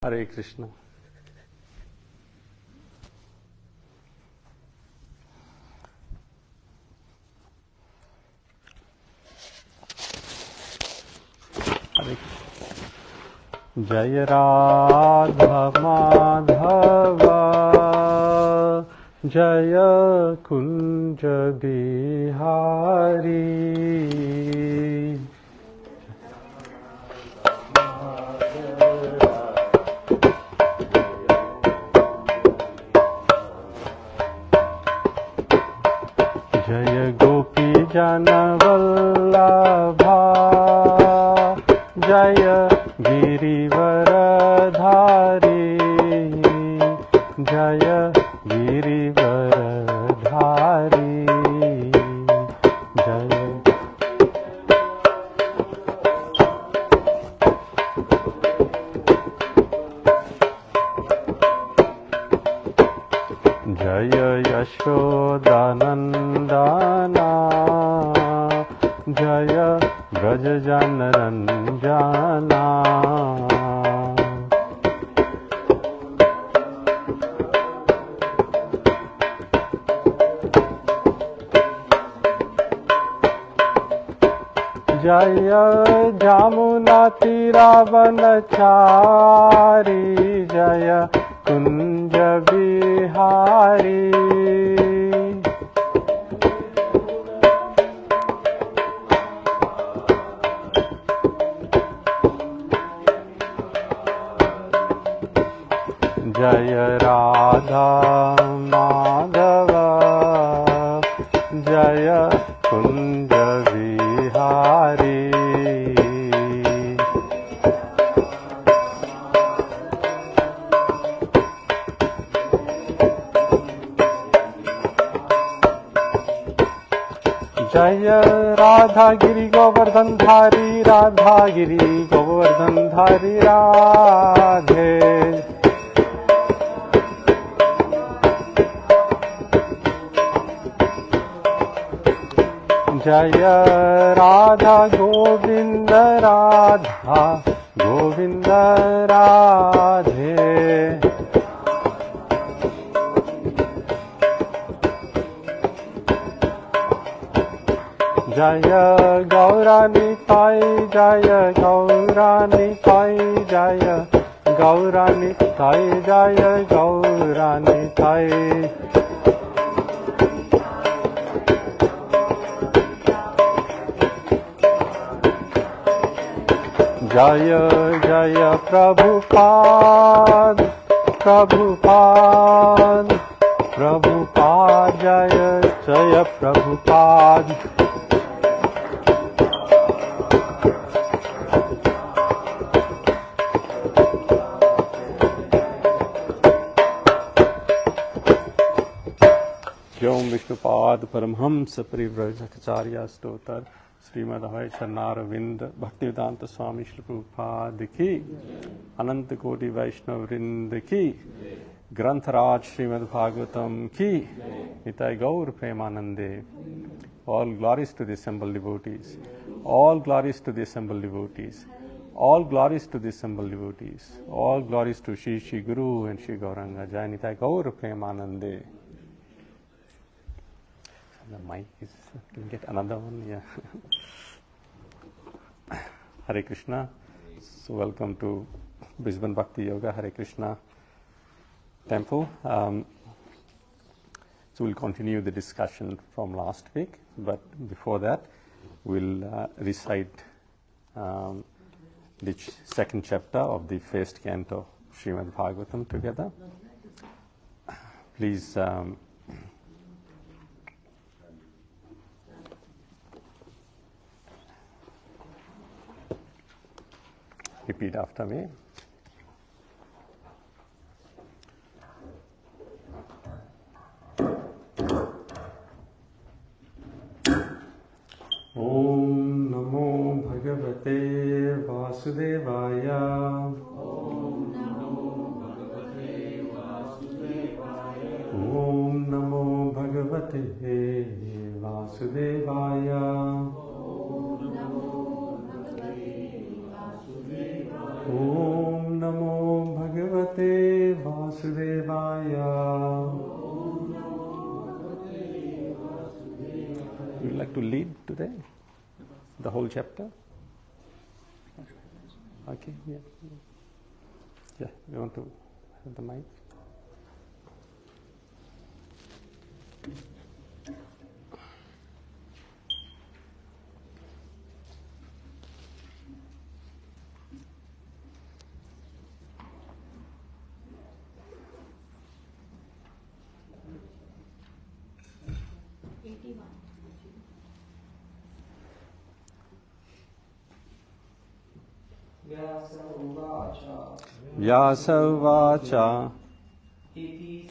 हरे कृष्ण। हरे जय राधा माधव जय कुंज बिहारी। जय गोपी जन वल्लभा जय गिरिवर धारी। जय गिरिवर धारी। जय जय यशोदानंदना जय ब्रज जन रंजना। जय जमुना तीरावनचारी जय कुंज बिहारी। जय राधा माधव जय कुंज बिहारी। जय राधा गिरी गोवर्धन धारी राधा गिरी गोवर्धन धारी राधे। जय राधा गोविंद राधा गोविंद राधे। जय गौरानिताई जय गौरानिताई जय गौरानिताई जय गौरानिताई। जय जय प्रभुपाद प्रभुपाद प्रभुपाद जय जय प्रभुपाद। ओम विष्णुपाद परमहंस परिव्राजकाचार्य स्तोत्र श्रीमद् अभय चरणारविंद भक्तिवेदांत स्वामी श्री प्रभुपाद की अनंत कोटि वैष्णव वृंद की ग्रंथराज श्रीमद् भागवतम की निताय गौर प्रेमानंदे। All glories to the assembled devotees. All glories to the assembled devotees. All glories to the assembled devotees. All glories to Shri Guru and Shri Gauranga. Jai Nitai Gaur Premanande. The mic is, can we get another one? Yeah. Hare Krishna. So welcome to Brisbane Bhakti Yoga Hare Krishna Temple. So we'll continue the discussion from last week, but before that, we'll recite the second chapter of the first canto of Srimad Bhagavatam together. Please repeat after me. Om Namo Bhagavate Vasudevaya. Om Namo Bhagavate Vasudevaya. Om Namo Bhagavate Vasudevaya. Om Namo Bhagavate Vasudevaya. Would you like to lead today? The whole chapter? Okay, yeah. Yeah, you want to have the mic? Vyasa uvacha iti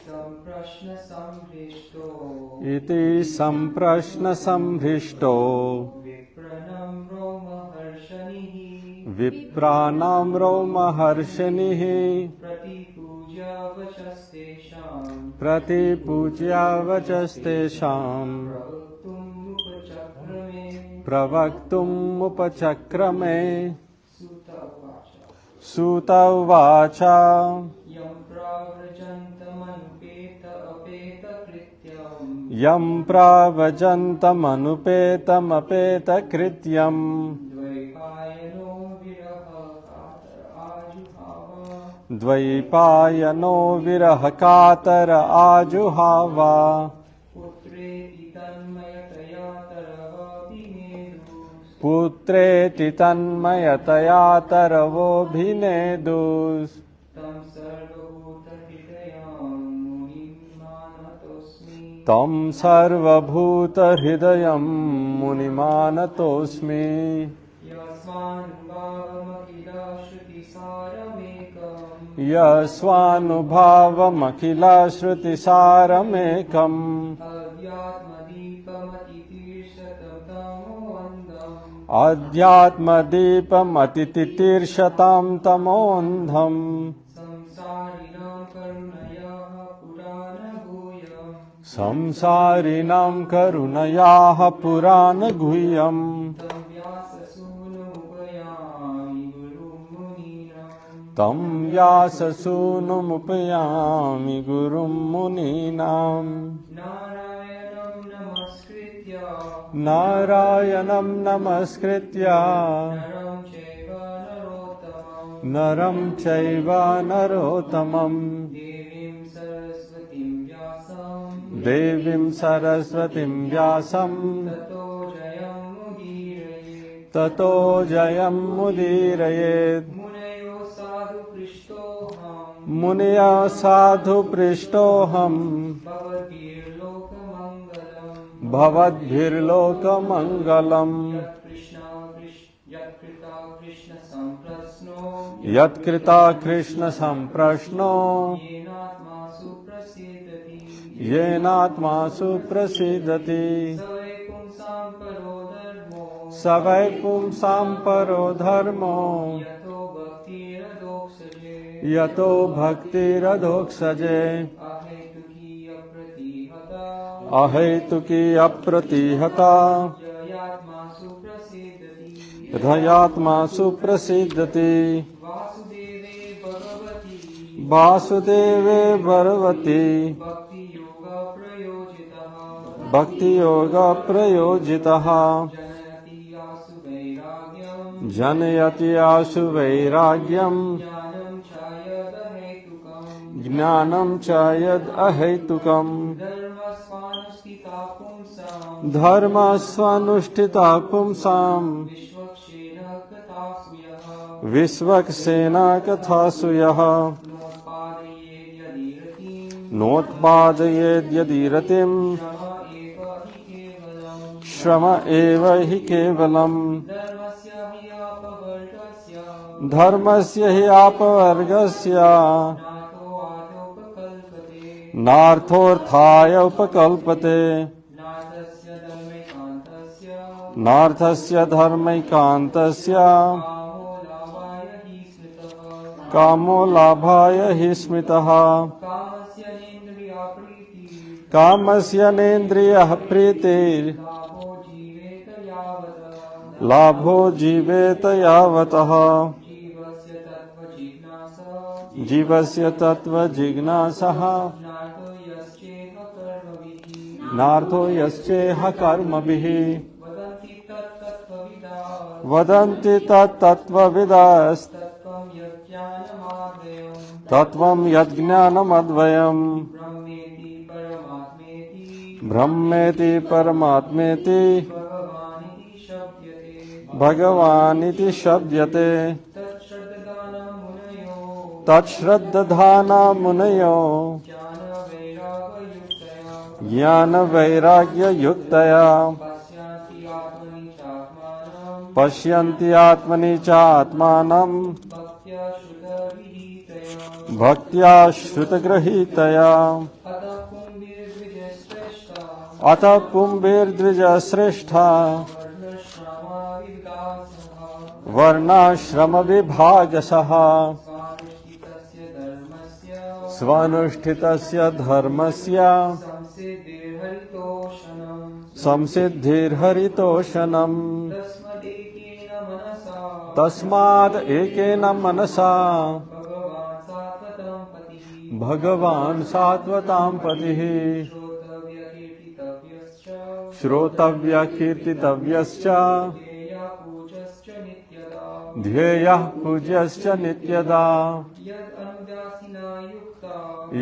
samprashna samhrishto vipranam roma harshanihi pratipujya vachastesham pravaktum upachakrame. Suta uvacha yam pravajantam apeta krityam dvaipayano virahakatara ajuhava putreti tanmayataya taravobhinedus. Tam sarvabhuta hridayam munimanatosmi. Yasvanubhavam shruti-saramekam. Adhyatma-dipam-atititirshatam tamondham. Samsarinam karunayaha purana guhyam. Tam vyasasунupayami gurum muninam. Narayanam namaskritya naram chaiva narotamam devim saraswatim vyasam tato jayam mudirayet. Muniya sadhu prishtoham bhavadbhirlokamangalam. Yatkrita Krishna samprashno yenatma suprasidati. Savai pumsam paro dharmo yato bhaktiradoksaje. Ahetuki apratihata dhayatma suprasiddhati. Vasudeve bharavati bhakti yoga prayojitaha janayati asu vairagyam jnanam chayad ahetukam. Dharma svanushtita pumsam Vishvaksena kathasuyaha notpadayed yadiratim Shrama eva hi kevalam. Dharmasya hi apavargasya Narthorthaya upakalpate. Narthasya dharmaikantasya Kamo labhaya hi smitaha. Kamasya nendriya pritir Labho jiveta yavataha. जीवस्य तत्त्वजिज्ञासः नार्थो यश्चेह कर्मभिः वदन्ति तत्त्वं यज्ञानमद्वयम् ब्रह्मेति परमात्मेति भगवानिति शब्दते तच्छ्रद्धाना मुनयो ज्ञानवैराग्ययुक्तया पश्यन्ति आत्मनि चात्मानं भक्त्या श्रुतगृहीतया अतः पुंभिर्द्विजश्रेष्ठा वर्णाश्रमविभागसः स्वानुष्ठितस्य धर्मस्य संसिद्धिर्हरितोषणम् तस्माद् एकेन मनसा भगवान् सात्वतां पतिः श्रोतव्य कीर्तितव्यश्च ध्येयः पूज्यश्च नित्यदा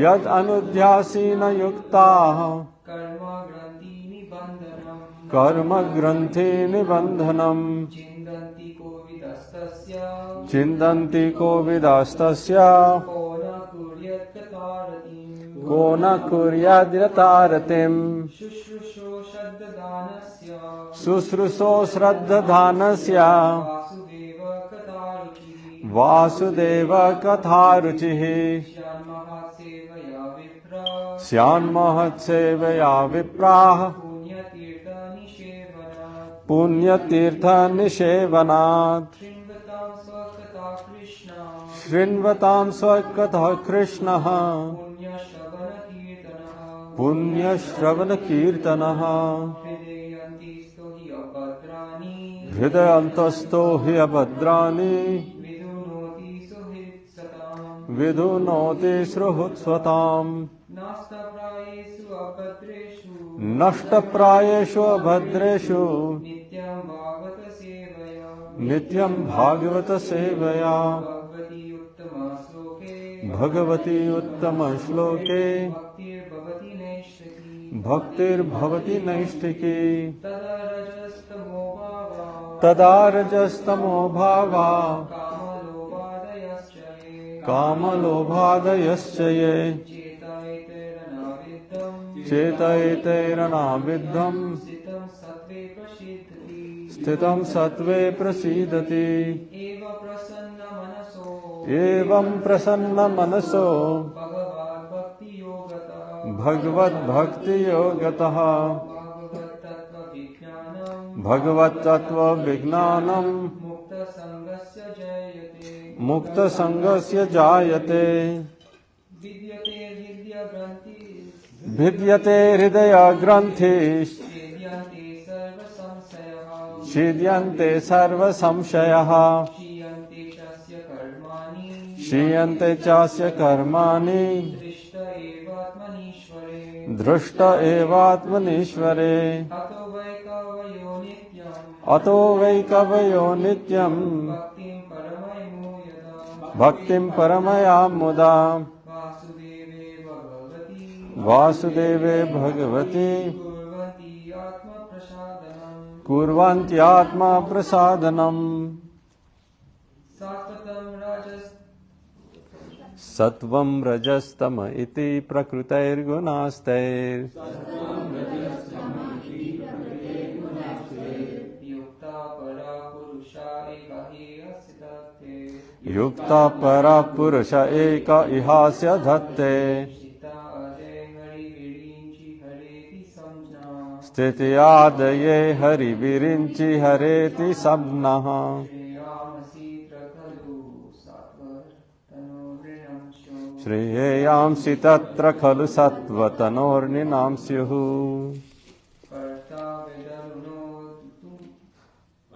यद् अनुध्यासीन युक्ताः कर्म ग्रंथि निबंधनम् चिंदन्ति कोविदस्तस्य को न कुर्याद्रतारतिम् शुश्रूषो श्रद्धानस्य वासुदेव कथारुचिः स्यान्महत्सेवया विप्राः पुण्यतीर्थनिषेवनात् शृण्वतां स्वकथः कृष्णः पुण्यश्रवणकीर्तनः हृदयन्तस्थो हि अभद्राणि विधुनोति सुहृत्स्वताम् नष्टप्रायेषु अभद्रेषु नित्यं भागवत सेवया भगवती उत्तम श्लोके भक्तिर्भवति नैष्ठिकी तदा रजस्तमो भावा कामलोभादयश्च ये चेतयेतैरनाविद्धम् स्थितं सत्त्वे प्रसीदति एवं प्रसन्नमनसो भगवद्भक्तियोगतः भगवत्तत्त्वविज्ञानम् मुक्तसंगस्य जायते भिद्यते हृदयग्रन्थिः छिद्यन्ते सर्वसंशयः क्षीयन्ते चास्य कर्माणि दृष्ट एवात्मनीश्वरे अतो वै कवयो नित्यम् भक्तिं परमयां मुदा वासुदेवे भगवती कुर्वन्त्यात्मा प्रसादनम् सत्वं रजस्तम इति प्रकृतैर्गुणास्तैर् युक्ता परा पुरुष एक इहास्य धत्ते स्थित्यादये हरिविरिञ्चि हरेति सब्नः श्रेयांसि तत्र खलु सत्त्वतनोर्निनां स्युः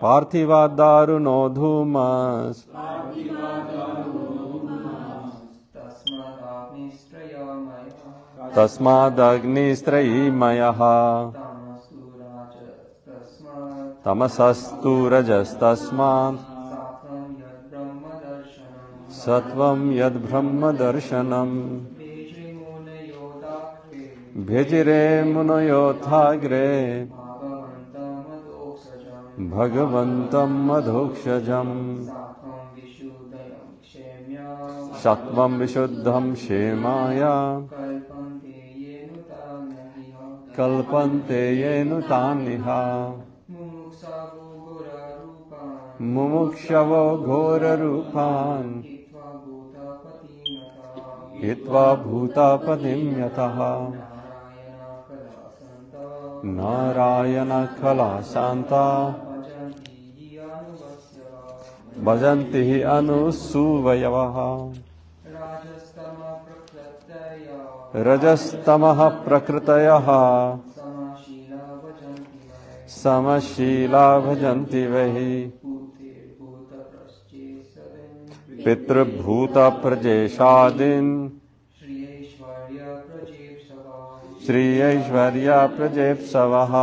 पार्थिवादारुणो धूमस् तस्मादग्निस्त्रयीमयः तमसस्तु रजस्तस्मात् सत्वं यद्ब्रह्मदर्शनम् भेजिरे मुनयोथाग्रे भगवन्तं मधोक्षजम् सत्वं विशुद्धं क्षेमाय कल्पन्ते येनुतान्निह मुमुक्षवो घोररूपान् हित्वा भूतापतिं यतः नारायणकलाशान्ता भजन्ति हि अनुसूवयवः रजस्तमः प्रकृतयः समशीला भजन्ति वै पितृभूतप्रजेशादीन् श्रीऐश्वर्या प्रजेप्सवः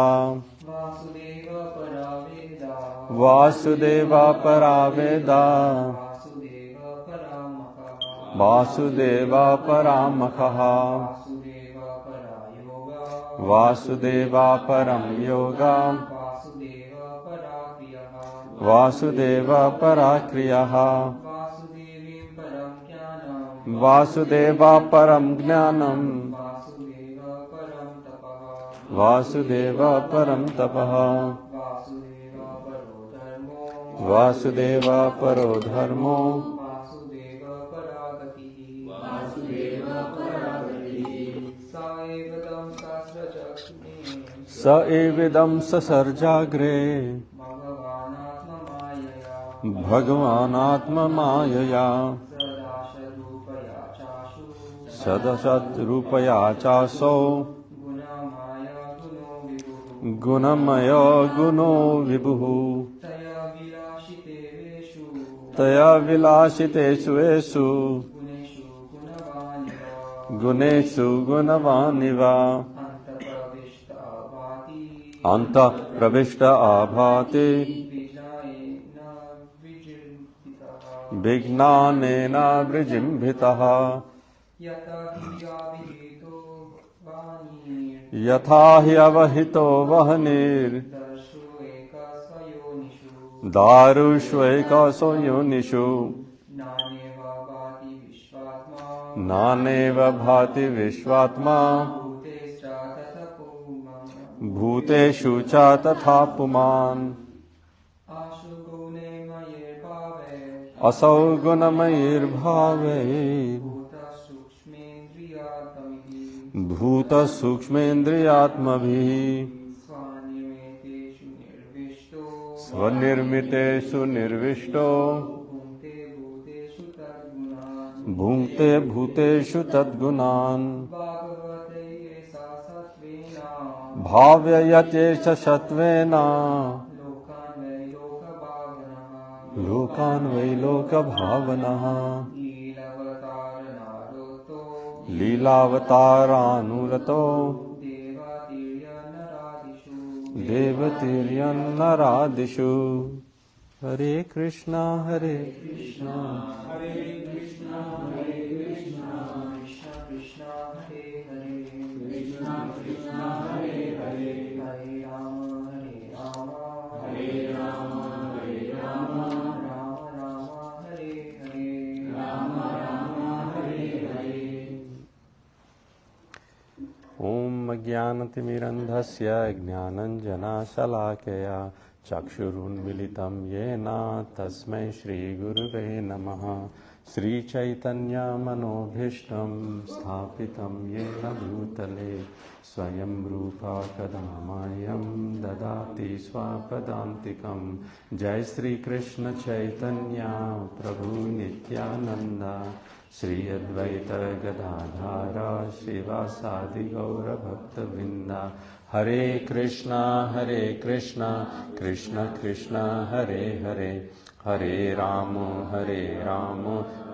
वासुदेवा परावेदा वासुदेवा परामखः वासुदेवा परं योगा वासुदेवा पराक्रियः वासुदेवा परं ज्ञानम् वासुदेवा परं तपः वासुदेवा परो धर्मो स एवेदं ससर्जाग्रे भगवानात्ममायया सदसद्रूपया चासौ गुणमयो गुणो विभुः तया विलासितेषु येषु गुणेषु गुणवानिव अन्तः प्रविष्ट आभाति विज्ञानेन विजृम्भितः यथा हि अवहितो वह्निर् दारुष्वैकासो योनिषु नानेव भाति विश्वात्मा भूतेषु च तथा पुमान् असौ गुणमयैर्भावे भूतसूक्ष्मेन्द्रियात्मभिः स्वनिर्मितेषु निर्विष्टो भुङ्क्ते भूतेषु तद्गुणान् भाव्ययत्येष सत्त्वेन लोकान् वै लोकभावनः लीलावतारानुरतो देवतीर्यन्नरादिषु हरे कृष्णा हरे कृष्णा कृष्ण कृष्ण हरे हरे कृष्ण हरे हरे हरे राम हरे राम राम राम हरे हरे राम हरे हरे। ओम अज्ञानतिमिरन्धस्य ज्ञानञ्जनशलाकया चक्षुरुन्मिलितं येन तस्मै श्रीगुरुवे नमः। श्रीचैतन्यमनोभीष्टं स्थापितं येन भूतले स्वयं रूपा कदा मह्यं ददाति स्वपदान्तिकं। जय श्री कृष्ण चैतन्य प्रभु नित्यानंद श्री अद्वैत गदाधर श्रीवासादि गौरभक्तवृंद। हरे Krishna Krishna Krishna Hare Hare Hare Rama,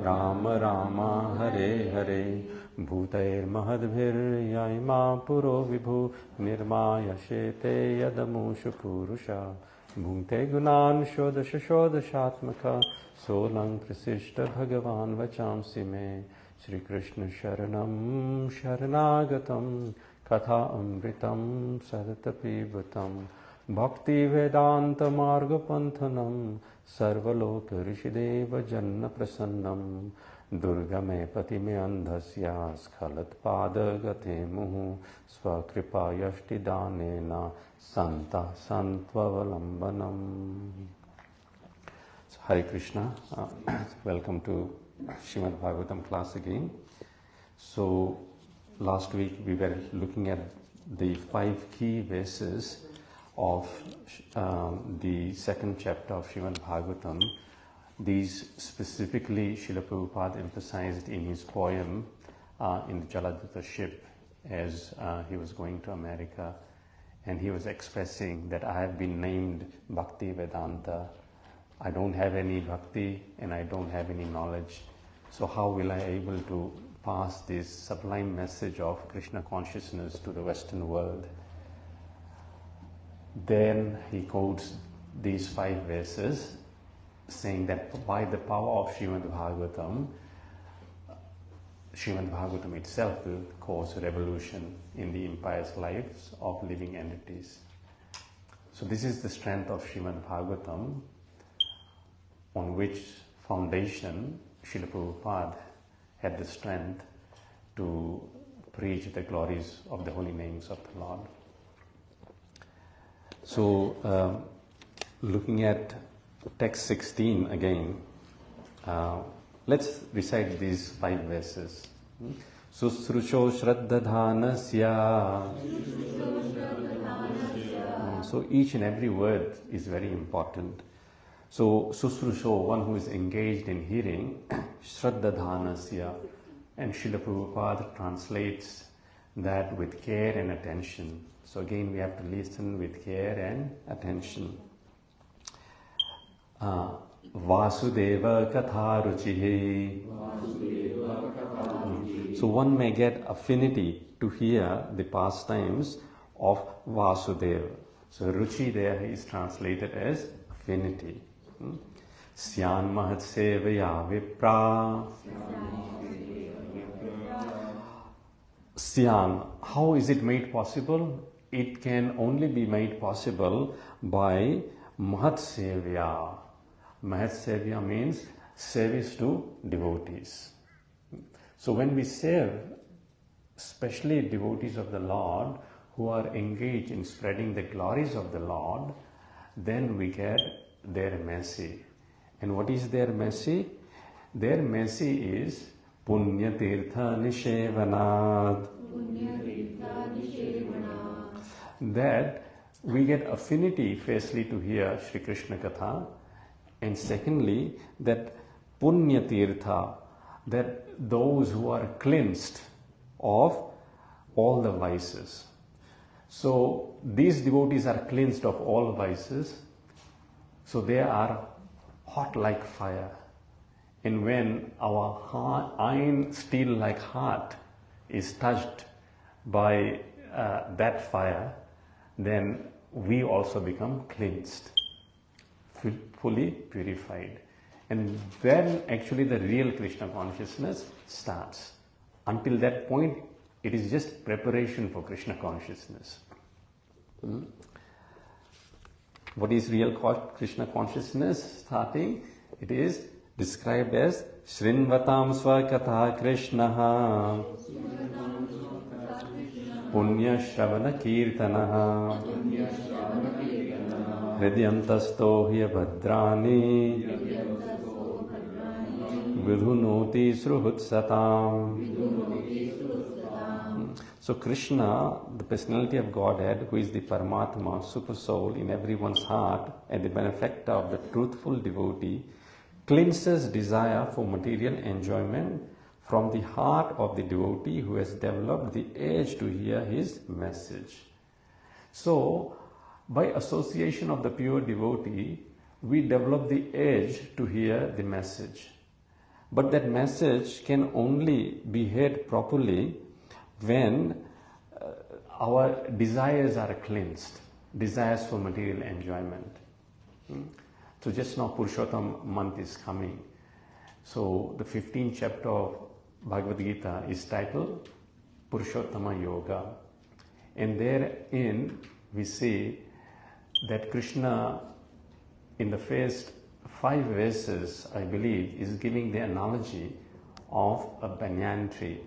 Rama Rama, Hare Hare. Bhutair mahadbhir yaima puro vibhu nirmaya shete yadamusha purusha. Bhute gunan shodasha shodashatmaka solang prasishta bhagavan vachamsi me. Shri Krishna Sharanam Sharanagatam Katha Amritam Sadatapibatam Bhakti Vedanta Marga Panthanam Sarvaloka Rishideva Janna Prasannam Durga me pati me andhasya skhalat pada gate muhu svakripa yashti danena santa santvavalambanam. So, Hare Krishna, welcome to Srimad Bhagavatam class again. So last week we were looking at the 5 key verses of the second chapter of Srimad Bhagavatam. These specifically Srila Prabhupada emphasized in his poem in the Jaladuta ship as he was going to America, and he was expressing that I have been named Bhakti Vedanta. I don't have any bhakti and I don't have any knowledge. So how will I able to pass this sublime message of Krishna consciousness to the Western world? Then he quotes these 5 verses saying that by the power of Srimad Bhagavatam itself will cause a revolution in the impious lives of living entities. So this is the strength of Srimad Bhagavatam, on which foundation Srila Prabhupada had the strength to preach the glories of the holy names of the Lord. So, looking at text 16 again, let's recite these 5 verses. Susrusho Shraddadhanasya. So each and every word is very important. So, Susrusho, one who is engaged in hearing, Shraddadhanasya, and Srila Prabhupada translates that with care and attention. So again, we have to listen with care and attention. Vasudeva Katharuchihi. So one may get affinity to hear the pastimes of Vasudeva. So Ruchi there is translated as affinity. Syan Mahat Sevaya Vipra. Syan, how is it made possible? It can only be made possible by Mahat Sevya. Mahat Sevya means service to devotees. So when we serve, especially devotees of the Lord who are engaged in spreading the glories of the Lord, then we get their mercy. And what is their mercy? Their mercy is Punya Tirtha Nishevanad. That we get affinity firstly to hear Sri Krishna Katha, and secondly that Punya Tirtha, that those who are cleansed of all the vices. So these devotees are cleansed of all vices, so they are hot like fire. And when our iron steel like heart is touched by that fire, then we also become cleansed, fully purified. And then actually the real Krishna consciousness starts. Until that point, it is just preparation for Krishna consciousness. What is real Krishna consciousness starting? It is described as Shrinvatam Swakatha Krishnaha Punya Shravana Kirtanaha Hridyantasto Bhadrani Vidhunoti Sruhutsatam. So Krishna, the personality of Godhead, who is the Paramatma, super soul in everyone's heart and the benefactor of the truthful devotee, cleanses desire for material enjoyment from the heart of the devotee who has developed the urge to hear his message. So, by association of the pure devotee, we develop the edge to hear the message. But that message can only be heard properly when our desires are cleansed, desires for material enjoyment. So just now Purushottam month is coming. So the 15th chapter of Bhagavad Gita is titled Purushottama Yoga. And therein we see that Krishna in the first 5 verses, I believe, is giving the analogy of a banyan tree,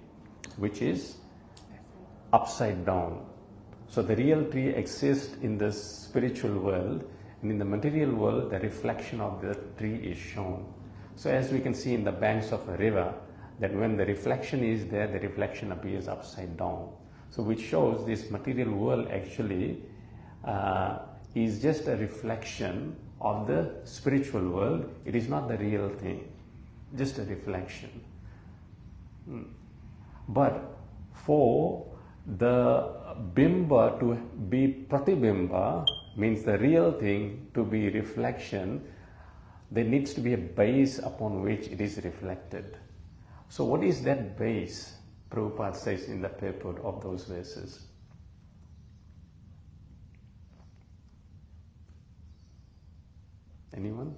which is upside down. So the real tree exists in the spiritual world, and in the material world, the reflection of the tree is shown. So as we can see in the banks of a river, that when the reflection is there, the reflection appears upside down. So which shows this material world actually is just a reflection of the spiritual world. It is not the real thing, just a reflection. But for the bimba to be pratibimba, means the real thing to be reflection, there needs to be a base upon which it is reflected. So what is that base? Prabhupada says in the purport of those verses. Anyone?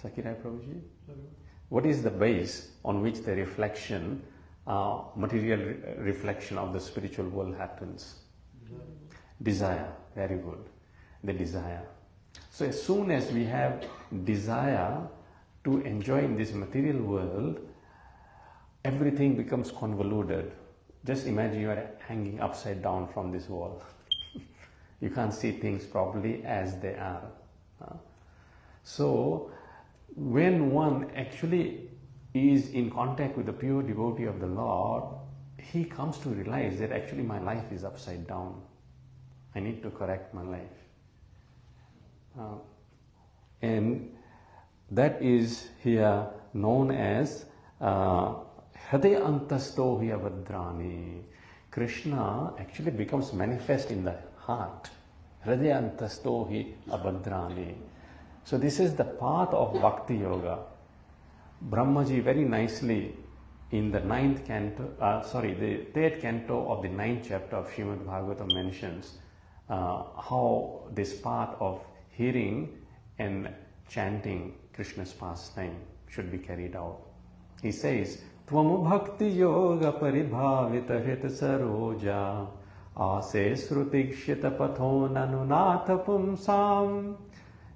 Sakirai Prabhuji? What is the base on which the reflection, material reflection of the spiritual world happens? Desire. Very good. The desire. So as soon as we have desire to enjoy in this material world, everything becomes convoluted. Just imagine you are hanging upside down from this wall. You can't see things properly as they are. So when one actually is in contact with the pure devotee of the Lord, he comes to realize that actually my life is upside down. I need to correct my life. And that is here known as Hridaya Antasto Hyabadrani. Krishna actually becomes manifest in the heart. Hridaya Antasto Hyabadrani. So this is the path of Bhakti Yoga. Brahmaji very nicely in the 9th canto, the 3rd canto of the 9th chapter of Srimad Bhagavatam mentions how this path of hearing and chanting Krishna's pastime should be carried out. He says, Tvam bhakti yoga paribhavita hita saroja ase srutikshita patho nanunatha pumsam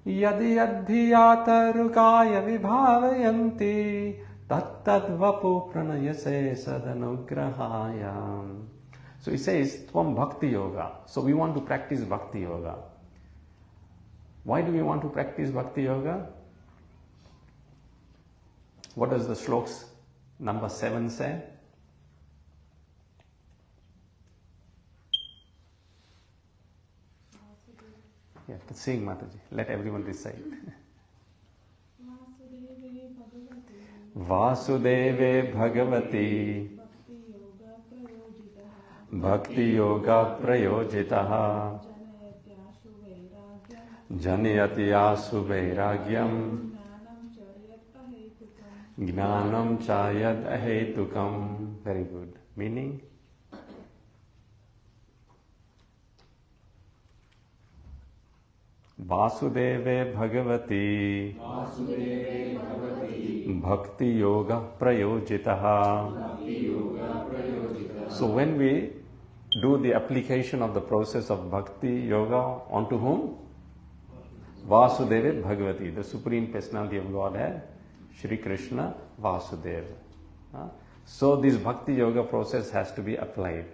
yadi yadhiyata rukaya vibhavayanti tat vapu pranayase sadanugrahayam. So he says, Tvam bhakti yoga. So we want to practice bhakti yoga. Why do we want to practice bhakti yoga? What does the shloks number 7 say? Yeah, sing Mataji. Let everyone recite. Vasudeve Bhagavati Bhakti Yoga Prayojitaha Janayati Asu Vairagyam Gnanam Chayad Ahetukam. Very good. Meaning? Vasudeve Bhagavati Bhakti Yoga Prayojitaha. So when we do the application of the process of Bhakti Yoga onto whom? Vasudeva Bhagavati, the Supreme Personality of Godhead, Shri Krishna Vasudeva. So this Bhakti Yoga process has to be applied.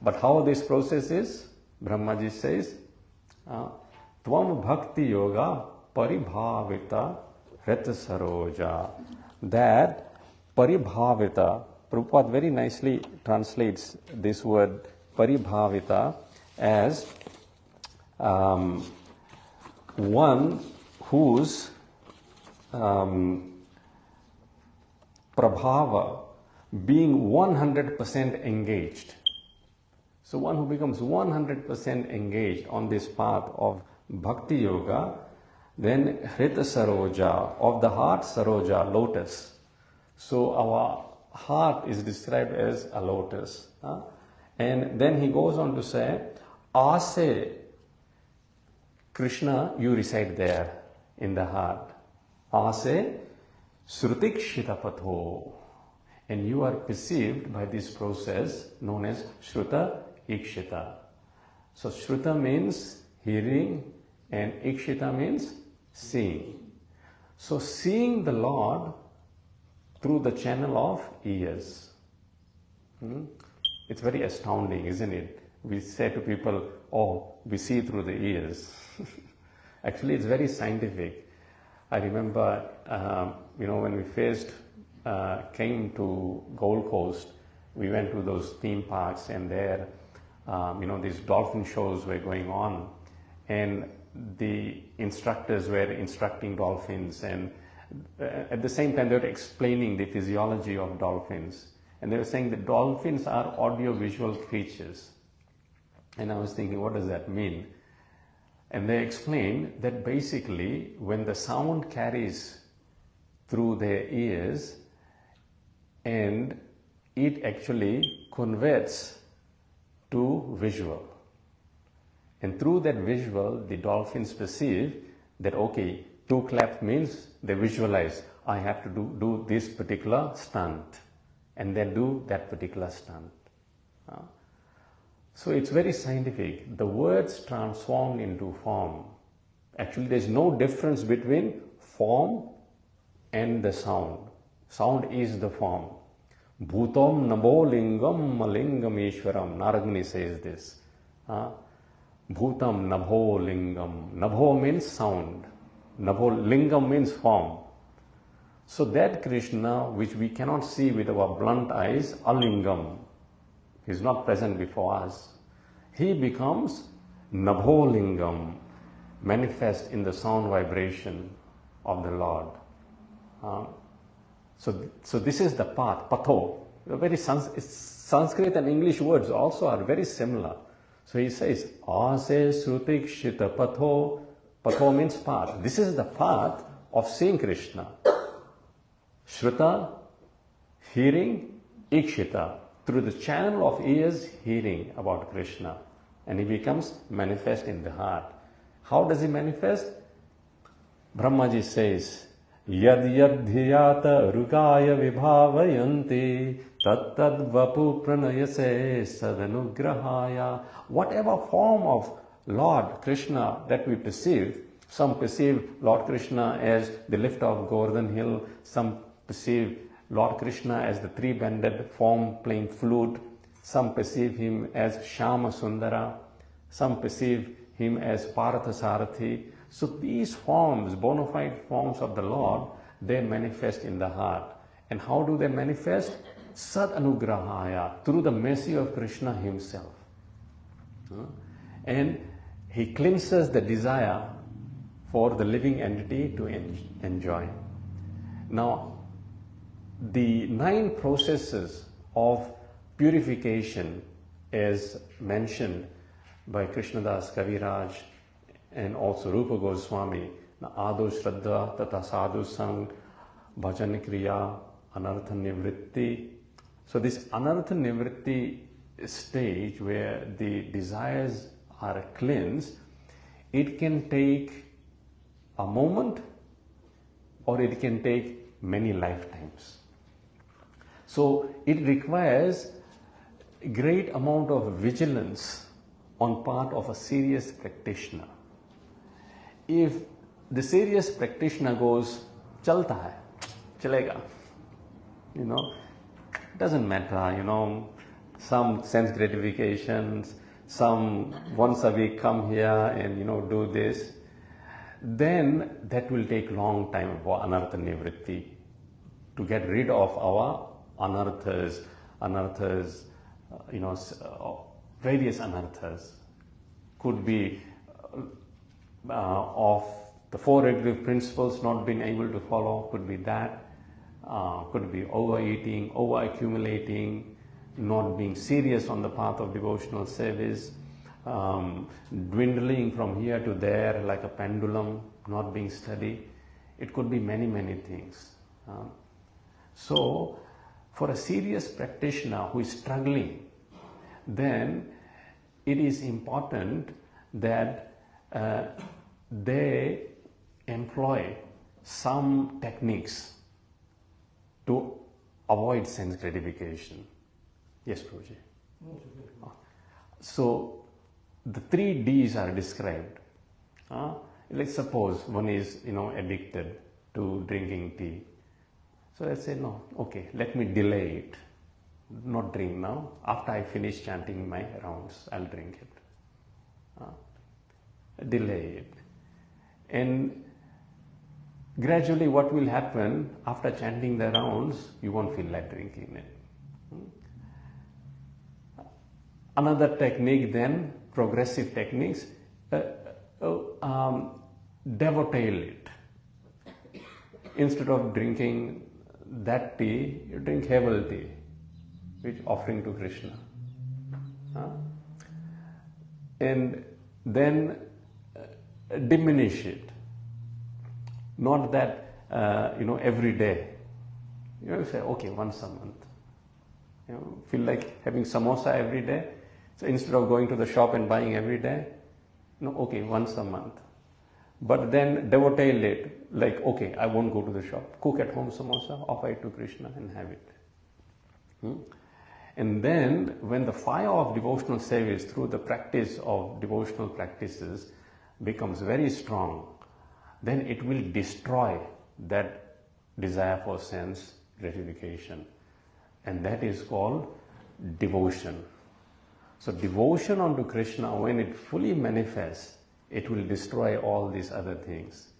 But how this process is? Brahmaji says, Tvam Bhakti Yoga Paribhavita Rata Saroja. That Paribhavita, Prabhupada very nicely translates this word Paribhavita as one whose prabhava being 100% engaged. So one who becomes 100% engaged on this path of Bhakti Yoga, then Hrita Saroja, of the heart Saroja, lotus. So our heart is described as a lotus. And then he goes on to say, Ase, Krishna, you reside there in the heart. Ase, Shrutikshita Patho. And you are perceived by this process known as Shruta Ikshita. So Shruta means hearing and Ikshita means seeing. So seeing the Lord through the channel of ears. It's very astounding, isn't it? We say to people, oh, we see through the ears. Actually, it's very scientific. I remember, when we first came to Gold Coast, we went to those theme parks, and there, these dolphin shows were going on, and the instructors were instructing dolphins, and at the same time they were explaining the physiology of dolphins, and they were saying that dolphins are audio-visual creatures. And I was thinking, what does that mean? And they explained that basically when the sound carries through their ears, and it actually converts to visual. And through that visual, the dolphins perceive that, okay, 2 clap means they visualize, I have to do this particular stunt, and then do that particular stunt. So it's very scientific. The words transform into form. Actually, there's no difference between form and the sound. Sound is the form. Bhutam nabho lingam malingam ishwaram. Naragni says this. Bhutam nabho lingam. Nabho means sound. Nabho lingam means form. So that Krishna, which we cannot see with our blunt eyes, alingam, he is not present before us. He becomes nabho lingam, manifest in the sound vibration of the Lord. So this is the path, patho. Very Sanskrit and English words also are very similar. So he says, ase srutik shita patho. Patho means path. This is the path of seeing Krishna. Shruta, hearing, ikshita. Through the channel of ears, hearing about Krishna. And he becomes manifest in the heart. How does he manifest? Brahmaji says, Yad yad dhyata rugaya vibhavayanti tat tad vapu pranayase sadanugrahaya. Whatever form of Lord Krishna that we perceive, some perceive Lord Krishna as the lifter of Govardhan Hill, some perceive Lord Krishna as the 3-banded form playing flute, some perceive him as Shama Sundara, some perceive him as Paratha Sarathi. So these forms, bona fide forms of the Lord, they manifest in the heart. And how do they manifest? Sad Anugrahaya, through the mercy of Krishna himself. And he cleanses the desire for the living entity to enjoy. Now, the 9 processes of purification as mentioned by Krishnadas Kaviraj and also Rupa Goswami, Ado Shraddha, Tata Sadhu Sang, Bhajan Kriya, Anartha Nivritti. So this Anartha Nivritti stage where the desires are cleansed, it can take a moment or it can take many lifetimes. So it requires a great amount of vigilance on part of a serious practitioner. If the serious practitioner goes, chalta hai, chalega, doesn't matter, some sense gratifications, some once a week come here and, do this, then that will take long time for anartha nivritti, to get rid of our anarthas, various anarthas. Could be of the 4 regulative principles not being able to follow, could be that, could be overeating, over accumulating, not being serious on the path of devotional service, dwindling from here to there like a pendulum, not being steady. It could be many, many things. So, for a serious practitioner who is struggling, then it is important that they employ some techniques to avoid sense gratification. Yes, Prabhuji. So, the 3 Ds are described. Let's suppose one is, addicted to drinking tea. So let's say, no, okay, let me delay it. Not drink now. After I finish chanting my rounds, I'll drink it. Delay it. And gradually what will happen, after chanting the rounds, you won't feel like drinking it. Another technique then, progressive techniques, devotail it. Instead of drinking that tea, you drink herbal tea, which offering to Krishna. And then diminish it. Not that, every day. You say, okay, once a month. Feel like having samosa every day. So instead of going to the shop and buying every day, okay, once a month. But then devotail it, like, okay, I won't go to the shop. Cook at home samosa, offer it to Krishna and have it. And then when the fire of devotional service through the practice of devotional practices becomes very strong, then it will destroy that desire for sense gratification. And that is called devotion. So devotion unto Krishna, when it fully manifests, it will destroy all these other things.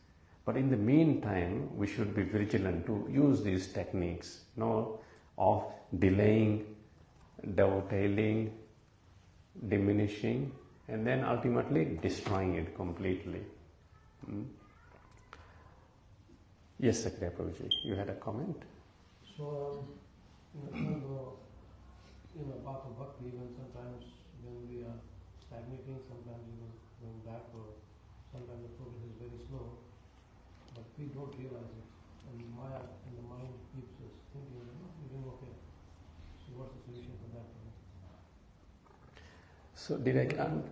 But in the meantime, we should be vigilant to use these techniques, of delaying, devotaling, diminishing, and then ultimately destroying it completely. Yes, Sakriya Prabhuji, you had a comment? So, even though in a path of bhakti, even sometimes when we are stagnating, sometimes even going backward, sometimes the progress is very slow, but we don't realize it. And Maya in the mind keeps us thinking, we're doing okay. So what's the solution for that? So did I come?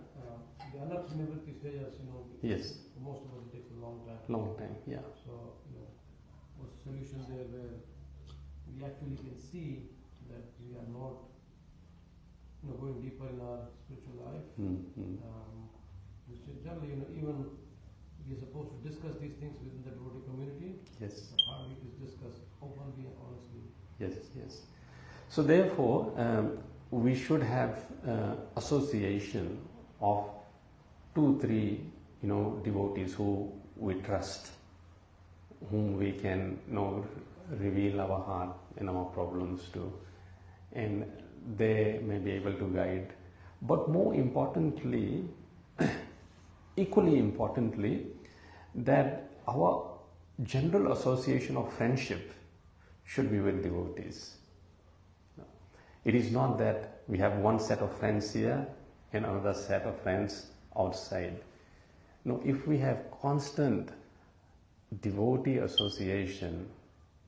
The anartha nivritti stages, Yes. For most of us it takes a long time. Long time, yeah. So, what's the solution there where we actually can see that we are not going deeper in our spiritual life? Which is generally, even we are supposed to discuss these things within the devotee community. Yes. But hardly it is discussed openly and honestly. Yes. So therefore, we should have association of 2-3, devotees who we trust, whom we can, reveal our heart and our problems to, and they may be able to guide. But more importantly, equally importantly, that our general association of friendship should be with devotees. It is not that we have one set of friends here and another set of friends outside. No, if we have constant devotee association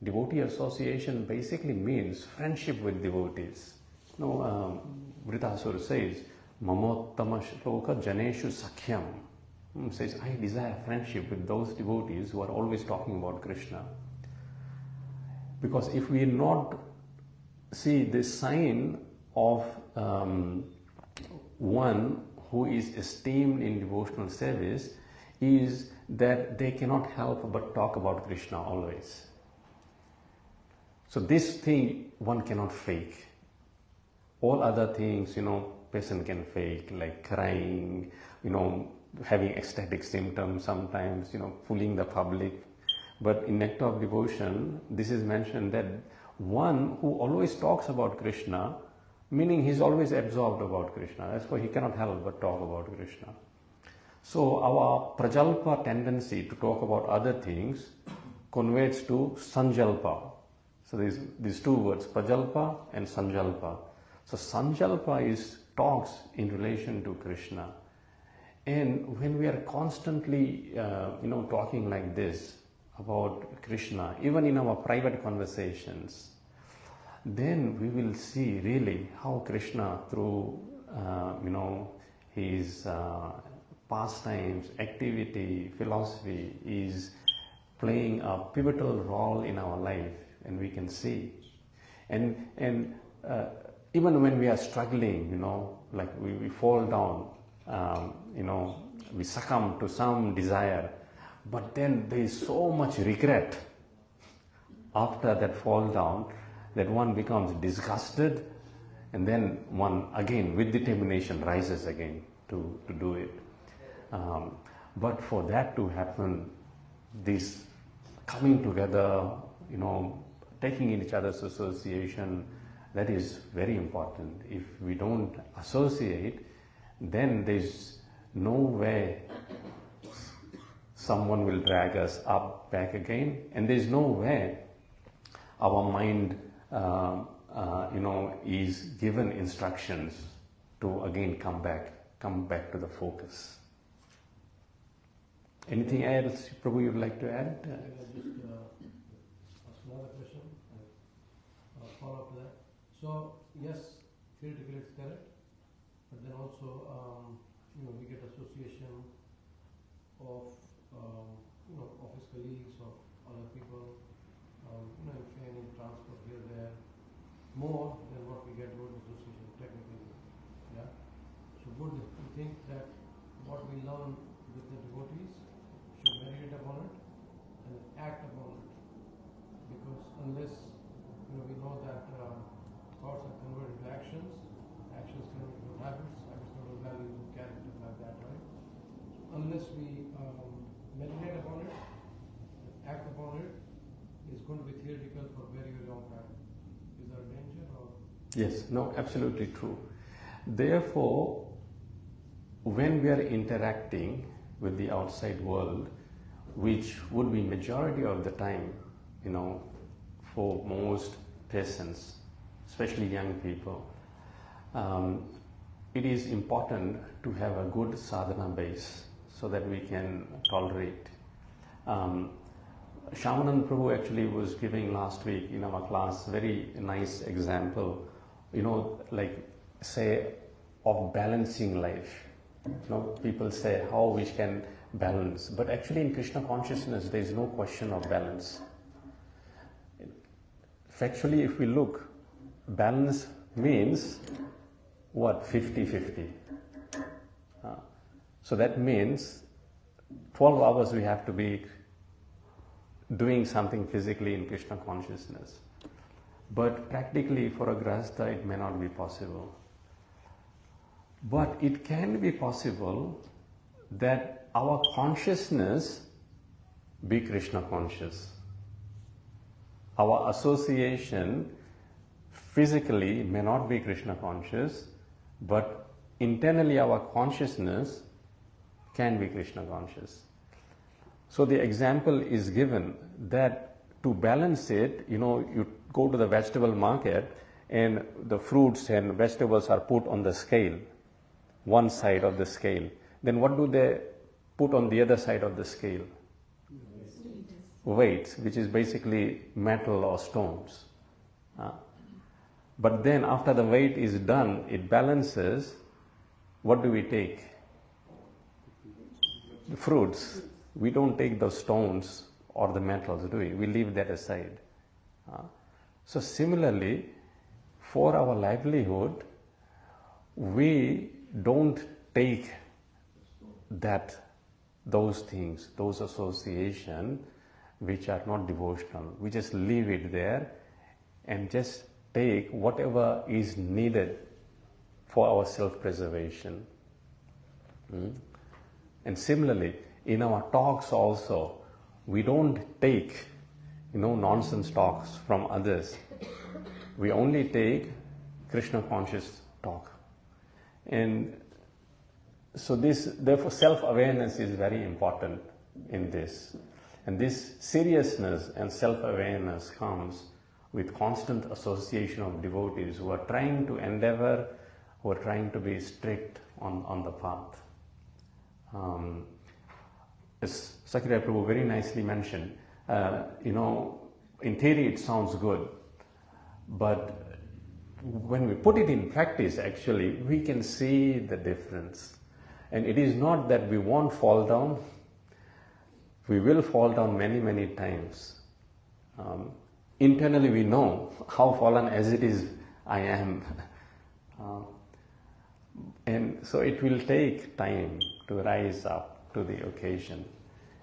basically means friendship with devotees. Vritasura says, Mamottama shloka janeshu sakhyam. Says, I desire friendship with those devotees who are always talking about Krishna. Because if we not see the sign of one who is esteemed in devotional service is that they cannot help but talk about Krishna always. So this thing one cannot fake. All other things, person can fake, like crying, having ecstatic symptoms sometimes, fooling the public. But in Nectar of Devotion, this is mentioned that one who always talks about Krishna, meaning he's always absorbed about Krishna. That's why he cannot help but talk about Krishna. So our prajalpa tendency to talk about other things converts to sanjalpa. So these two words, prajalpa and sanjalpa. So sanjalpa is talks in relation to Krishna. And when we are constantly, talking like this about Krishna, even in our private conversations, then we will see really how Krishna, through, his pastimes, activity, philosophy, is playing a pivotal role in our life, and we can see. And even when we are struggling, like we fall down, we succumb to some desire, but then there is so much regret after that fall down that one becomes disgusted, and then one again with determination rises again to do it. But for that to happen, this coming together, taking in each other's association, that is very important. If we don't associate, then there's no way someone will drag us up back again, and there's no way our mind is given instructions to again come back to the focus. Anything else, Prabhu, you'd like to add? Just ask another question, follow up to that. So, yes, theoretically it's correct, but then also, we get association of, office colleagues, of other people, in training, transport here, there, more than what we get good association technically. Yeah. So, would you think that what we learn with the devotees should meditate upon it and act upon it? Because unless we know that thoughts are converted to actions, actions convert into habits, habits convert to values and character, like that, right? So unless we meditate upon it, act upon it, it's going to be theoretical for a very, very long time. Is there a danger or? Yes, no, absolutely true. Therefore, when we are interacting with the outside world, which would be majority of the time, for most persons, especially young people, it is important to have a good sadhana base so that we can tolerate. Shamanand Prabhu actually was giving last week in our class very nice example, like say of balancing life. People say how we can balance, but actually in Krishna consciousness there is no question of balance. Factually, if we look, balance means what? 50-50. So that means 12 hours we have to be doing something physically in Krishna consciousness. But practically for a grahastha it may not be possible. But it can be possible that our consciousness be Krishna conscious. Our association physically may not be Krishna conscious, but internally our consciousness can be Krishna conscious. So the example is given that to balance it, you go to the vegetable market and the fruits and vegetables are put on the scale, one side of the scale. Then what do they put on the other side of the scale? Weights, which is basically metal or stones. But then after the weight is done, it balances, what do we take? The fruits. We don't take the stones or the metals, do we? We leave that aside. So similarly, for our livelihood, we don't take those things, those associations which are not devotional. We just leave it there and just take whatever is needed for our self-preservation. And similarly, in our talks also, we don't take, nonsense talks from others. We only take Krishna conscious talk. And so therefore self-awareness is very important in this. And this seriousness and self-awareness comes with constant association of devotees who are trying to endeavor who are trying to be strict on the path. As Sakya Prabhu very nicely mentioned, in theory it sounds good, but when we put it in practice, actually, we can see the difference. And it is not that we won't fall down. We will fall down many, many times. Internally, we know how fallen as it is I am. And so it will take time to rise up to the occasion.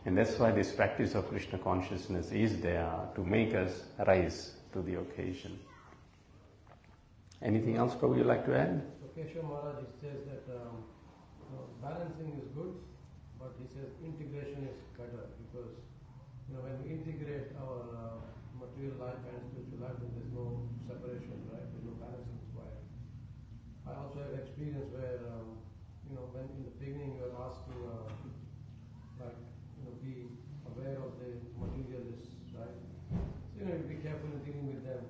And that's why this practice of Krishna consciousness is there to make us rise to the occasion. Anything else, Prabhu, you'd like to add? So Keshav Maharaj says that balancing is good, but he says integration is better, because when we integrate our material life and spiritual life, then there's no separation, right? There's no balancing required. I also have experience where when in the beginning you are asked to be aware of the materialists, right? So be careful in dealing with them.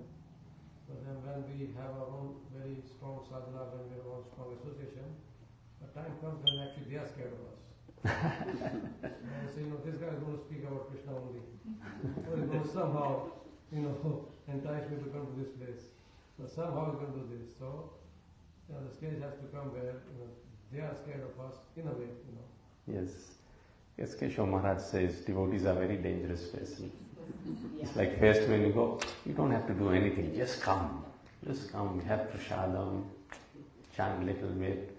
But then when we have our own very strong sadhana, when we have our own strong association, a time comes when actually they are scared of us. And say, this guy is going to speak about Krishna only. Or he's going to somehow, entice me to come to this place. So somehow he's going to do this. So the stage has to come where they are scared of us in a way. Yes. Yes, Keshav Maharaj says devotees are very dangerous person. It's like first when you go, you don't have to do anything, just come. Just come, have prasadam, chant a little bit.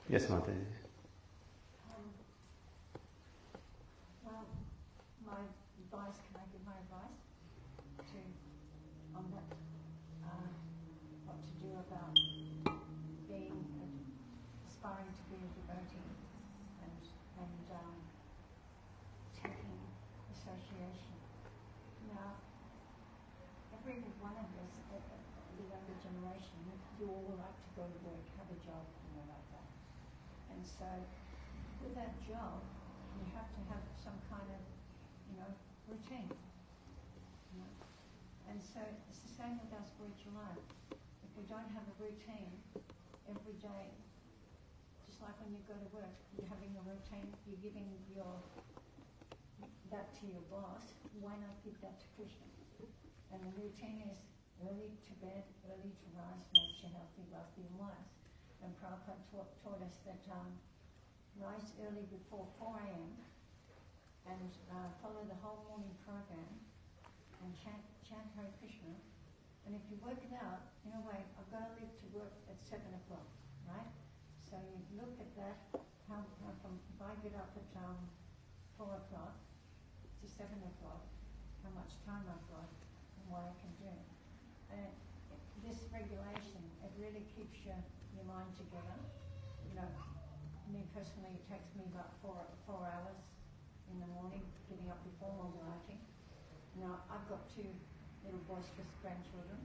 Yes, Mataji. Well, my advice, can I give my advice on that, what to do about aspiring to be a devotee and taking association. Now, every one of us, the younger generation, you all like to go to work, have a job, like that. And so, with that job, you have to have some kind of, routine. And so, it's the same with our spiritual life. If we don't have a routine every day, just like when you go to work, you're having a routine, you're giving that to your boss, why not give that to Krishna? And the routine is early to bed, early to rise, makes you healthy, wealthy and wise. And Prabhupada taught us that rise early before 4 a.m. and follow the whole morning program and chant Hare Krishna. And if you work it out, in a way, I've got to leave to work at 7 o'clock, right? So you look at that, how from if I get up at 4 o'clock to 7 o'clock, how much time I've got and what I can do. And this regulation, it really keeps your mind together. Me personally, it takes me about 4 hours in the morning, getting up before mobility. Now, I've got 2 little boisterous grandchildren.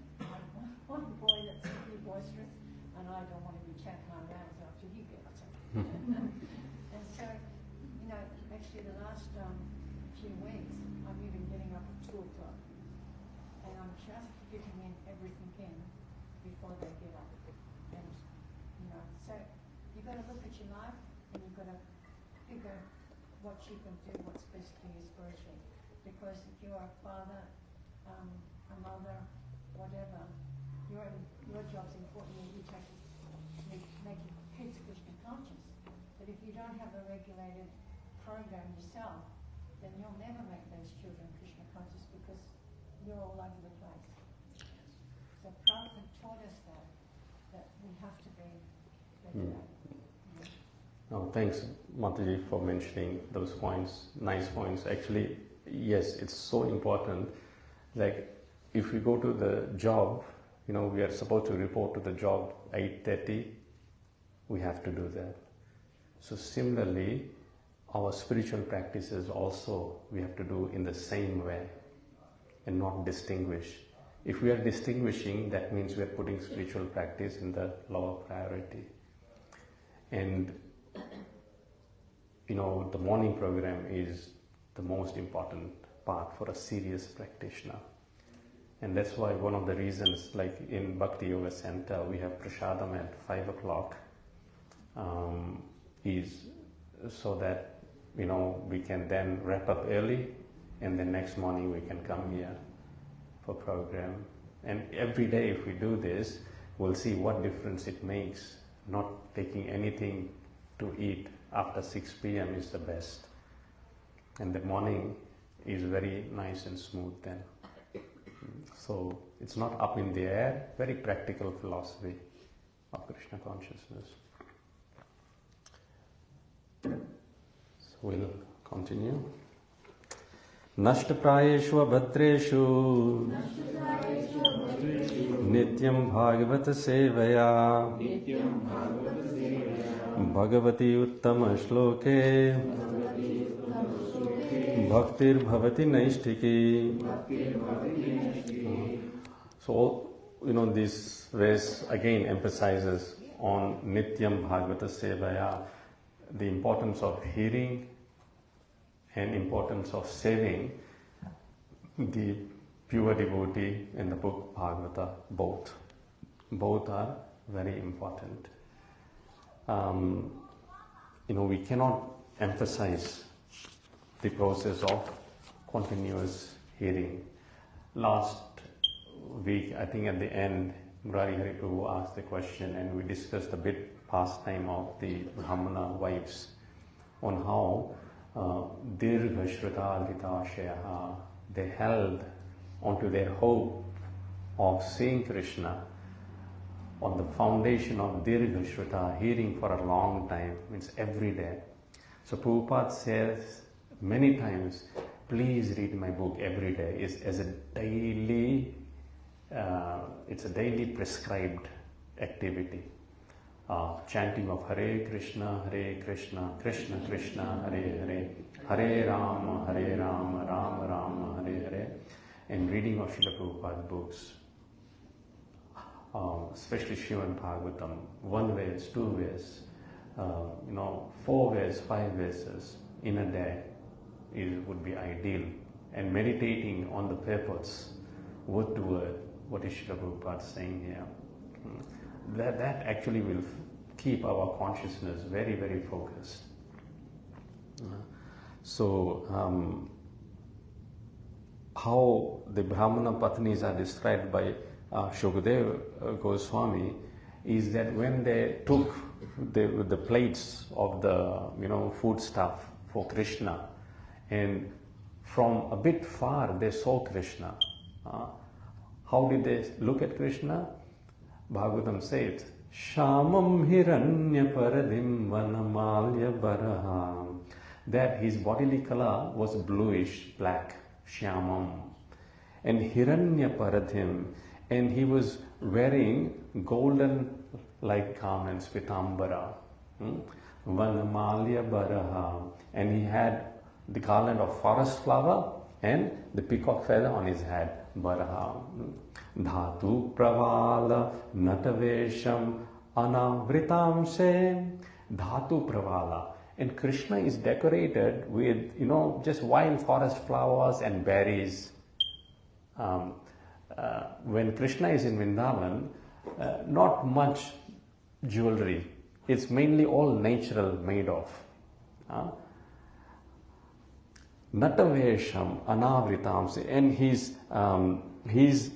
One boy that's really boisterous, and I don't want to be chatting my rounds after you get up. And so, actually the last few weeks, I'm even getting up at 2 o'clock. And I'm just getting everything in before they get up. And, so you've got to look at your life and you've got to figure what you can do, what's best for you spiritually. Because if you're a father, a mother, whatever, your job's important. You make your kids Krishna conscious. But if you don't have a regulated program yourself, then you'll never make those children Krishna conscious because you're all over the place. So Prabhupada taught us that we have to be regulated. Oh, thanks, Mataji, for mentioning those points, nice points. Actually, yes, it's so important. Like, if we go to the job, we are supposed to report to the job 8:30, we have to do that. So similarly, our spiritual practices also we have to do in the same way and not distinguish. If we are distinguishing, that means we are putting spiritual practice in the lower priority. And the morning program is the most important part for a serious practitioner. And that's why one of the reasons, like in Bhakti Yoga Center, we have prasadam at 5 o'clock, is so that, we can then wrap up early, and then next morning we can come here for program. And every day if we do this, we'll see what difference it makes. Not taking anything to eat after 6 p.m. is the best. And the morning is very nice and smooth then. So it's not up in the air, very practical philosophy of Krishna consciousness. So we'll continue. Nashtaprayeshu abhadreshu nityam bhagavata sevaya bhagavati uttama shloke bhaktir bhavati naishtiki. So, this verse again emphasizes on nityam bhagavata sevaya, the importance of hearing and importance of saving the pure devotee in the book Bhagavata, both. Both are very important. We cannot emphasize the process of continuous hearing. Last week, I think at the end, Murari Hari Prabhu asked the question, and we discussed a bit past time of the Brahmana wives on how Dirgha Shruta Dhritashayaha, they held onto their hope of seeing Krishna on the foundation of Dirgha Shruta, hearing for a long time, means every day. So Prabhupada says many times, please read my book every day. It's a daily prescribed activity. Chanting of Hare Krishna, Krishna Krishna, Hare Hare, Hare Rama, Rama Rama, Hare Hare, and reading of Srila Prabhupada's books, especially Srimad Bhagavatam, 1 verse, 2 verse, 4 verse, 5 verses in a day would be ideal. And meditating on the purports, word to word, what is Srila Prabhupada saying here. That actually will keep our consciousness very, very focused. So, how the Brahmana Patnis are described by Shukadeva Goswami is that when they took the plates of the food stuff for Krishna, and from a bit far they saw Krishna. How did they look at Krishna? Bhagavatam says, Shamam Hiranya Paradim Vanamalya Baraham, that his bodily color was bluish black, Shyamam, and Hiranya Paradim, and he was wearing golden like garments, Pitambara, Vanamalya Baraham, and he had the garland of forest flower and the peacock feather on his head, Baraha. Dhatu Pravala Natavesham Anavritamse. Dhatu Pravala. And Krishna is decorated with, just wild forest flowers and berries. When Krishna is in Vrindavan, not much jewelry. It's mainly all natural made of. Natavesham Anavritamse, and he's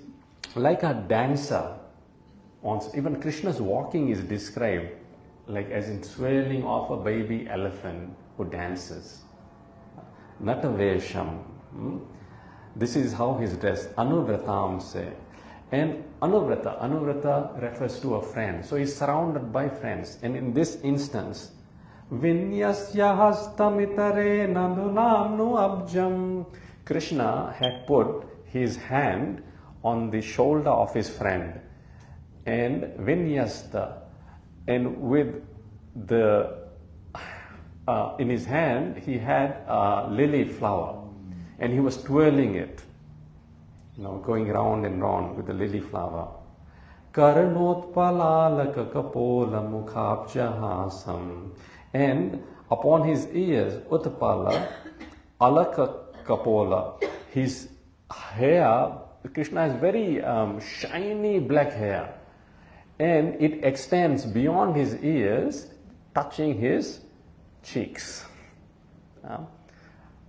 like a dancer. Even Krishna's walking is described like as in swirling off a baby elephant who dances. Natavesham. This is how he's dressed. Anuvratamse. And Anuvrata refers to a friend. So he's surrounded by friends. And in this instance, Vinyasya hastamitare nadunamnu abjam. Krishna had put his hand on the shoulder of his friend, and Vinyasta, and with the in his hand he had a lily flower, and he was twirling it, going round and round with the lily flower. Karanotpalalaka kapola mukhabjahasam. And upon his ears, Utpala, Alaka Kapola, his hair Krishna has very shiny black hair, and it extends beyond his ears, touching his cheeks.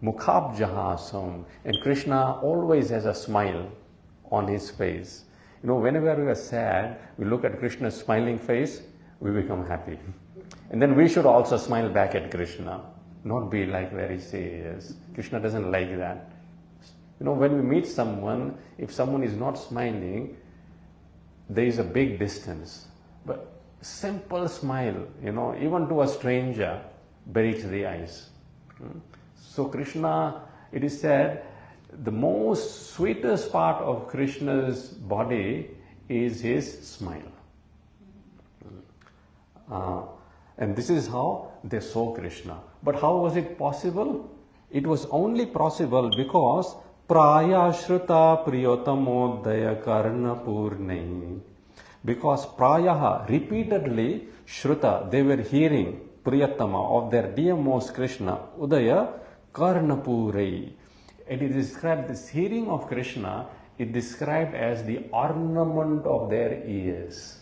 Mukhabjahasam, and Krishna always has a smile on his face. You know, whenever we are sad, we look at Krishna's smiling face, we become happy. And then we should also smile back at Krishna, not be like very serious. Krishna doesn't like that. You know, when we meet someone, if someone is not smiling, there is a big distance. But simple smile, you know, even to a stranger, breaks the ice. So Krishna, it is said, the most sweetest part of Krishna's body is his smile. And this is how they saw Krishna. But how was it possible? It was only possible because Praya Shruta Priyotamodaya Karna Purnai. Because Prayaha, repeatedly, Shruta, they were hearing Priyatama of their dearmost Krishna, Udaya Karna Purai. It is described, this hearing of Krishna is described as the ornament of their ears.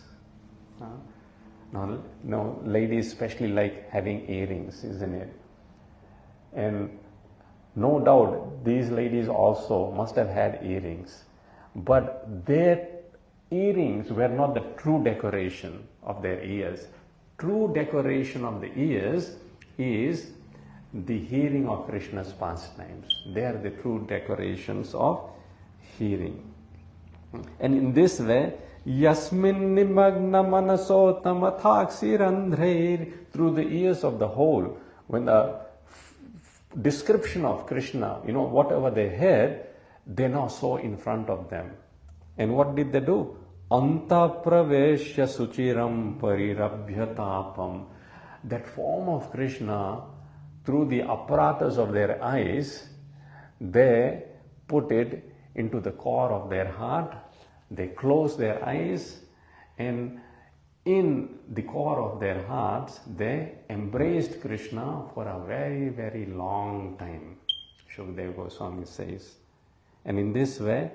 Now, ladies especially like having earrings, isn't it? And no doubt these ladies also must have had earrings. But their earrings were not the true decoration of their ears. True decoration of the ears is the hearing of Krishna's pastimes. They are the true decorations of hearing. And in this way, Yasmin nimagna manaso tamathaksirandhrair, through the ears of the whole, when the description of Krishna, you know, whatever they heard, they now saw in front of them. And what did they do? Anta praveshya suchiram parirabhyatapam. That form of Krishna, through the apparatus of their eyes, they put it into the core of their heart. They closed their eyes, and in the core of their hearts, they embraced Krishna for a very, very long time. Shukadeva Goswami says. And in this way,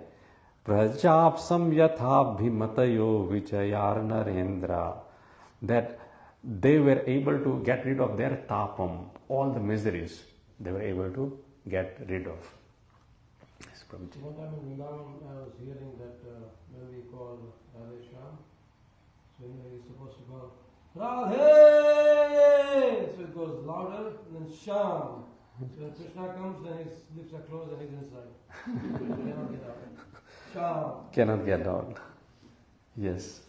Prajapsam yathabhimatayo vichayar narendra, that they were able to get rid of their tapam, all the miseries they were able to get rid of. Yes, Prabhuji. One time in Vrindavan, I was hearing that when we call Radhe Shyam, so he's supposed to go Radhe! So it goes louder and then Shyam. So when Krishna comes, then his lips are closed and he's inside. He cannot get out. Shyam. Cannot get out. Yes.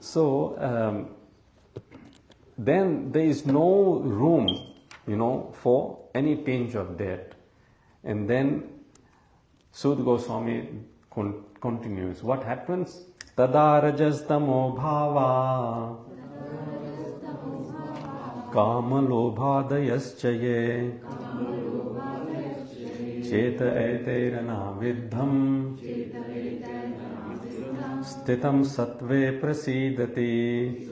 So then there is no room, you know, for any tinge of death. And then Sud Goswami continues. What happens? Tada rajastamo bhava kama lobhadayaschaye cheta eterana vidham Stitam sattve prasidati.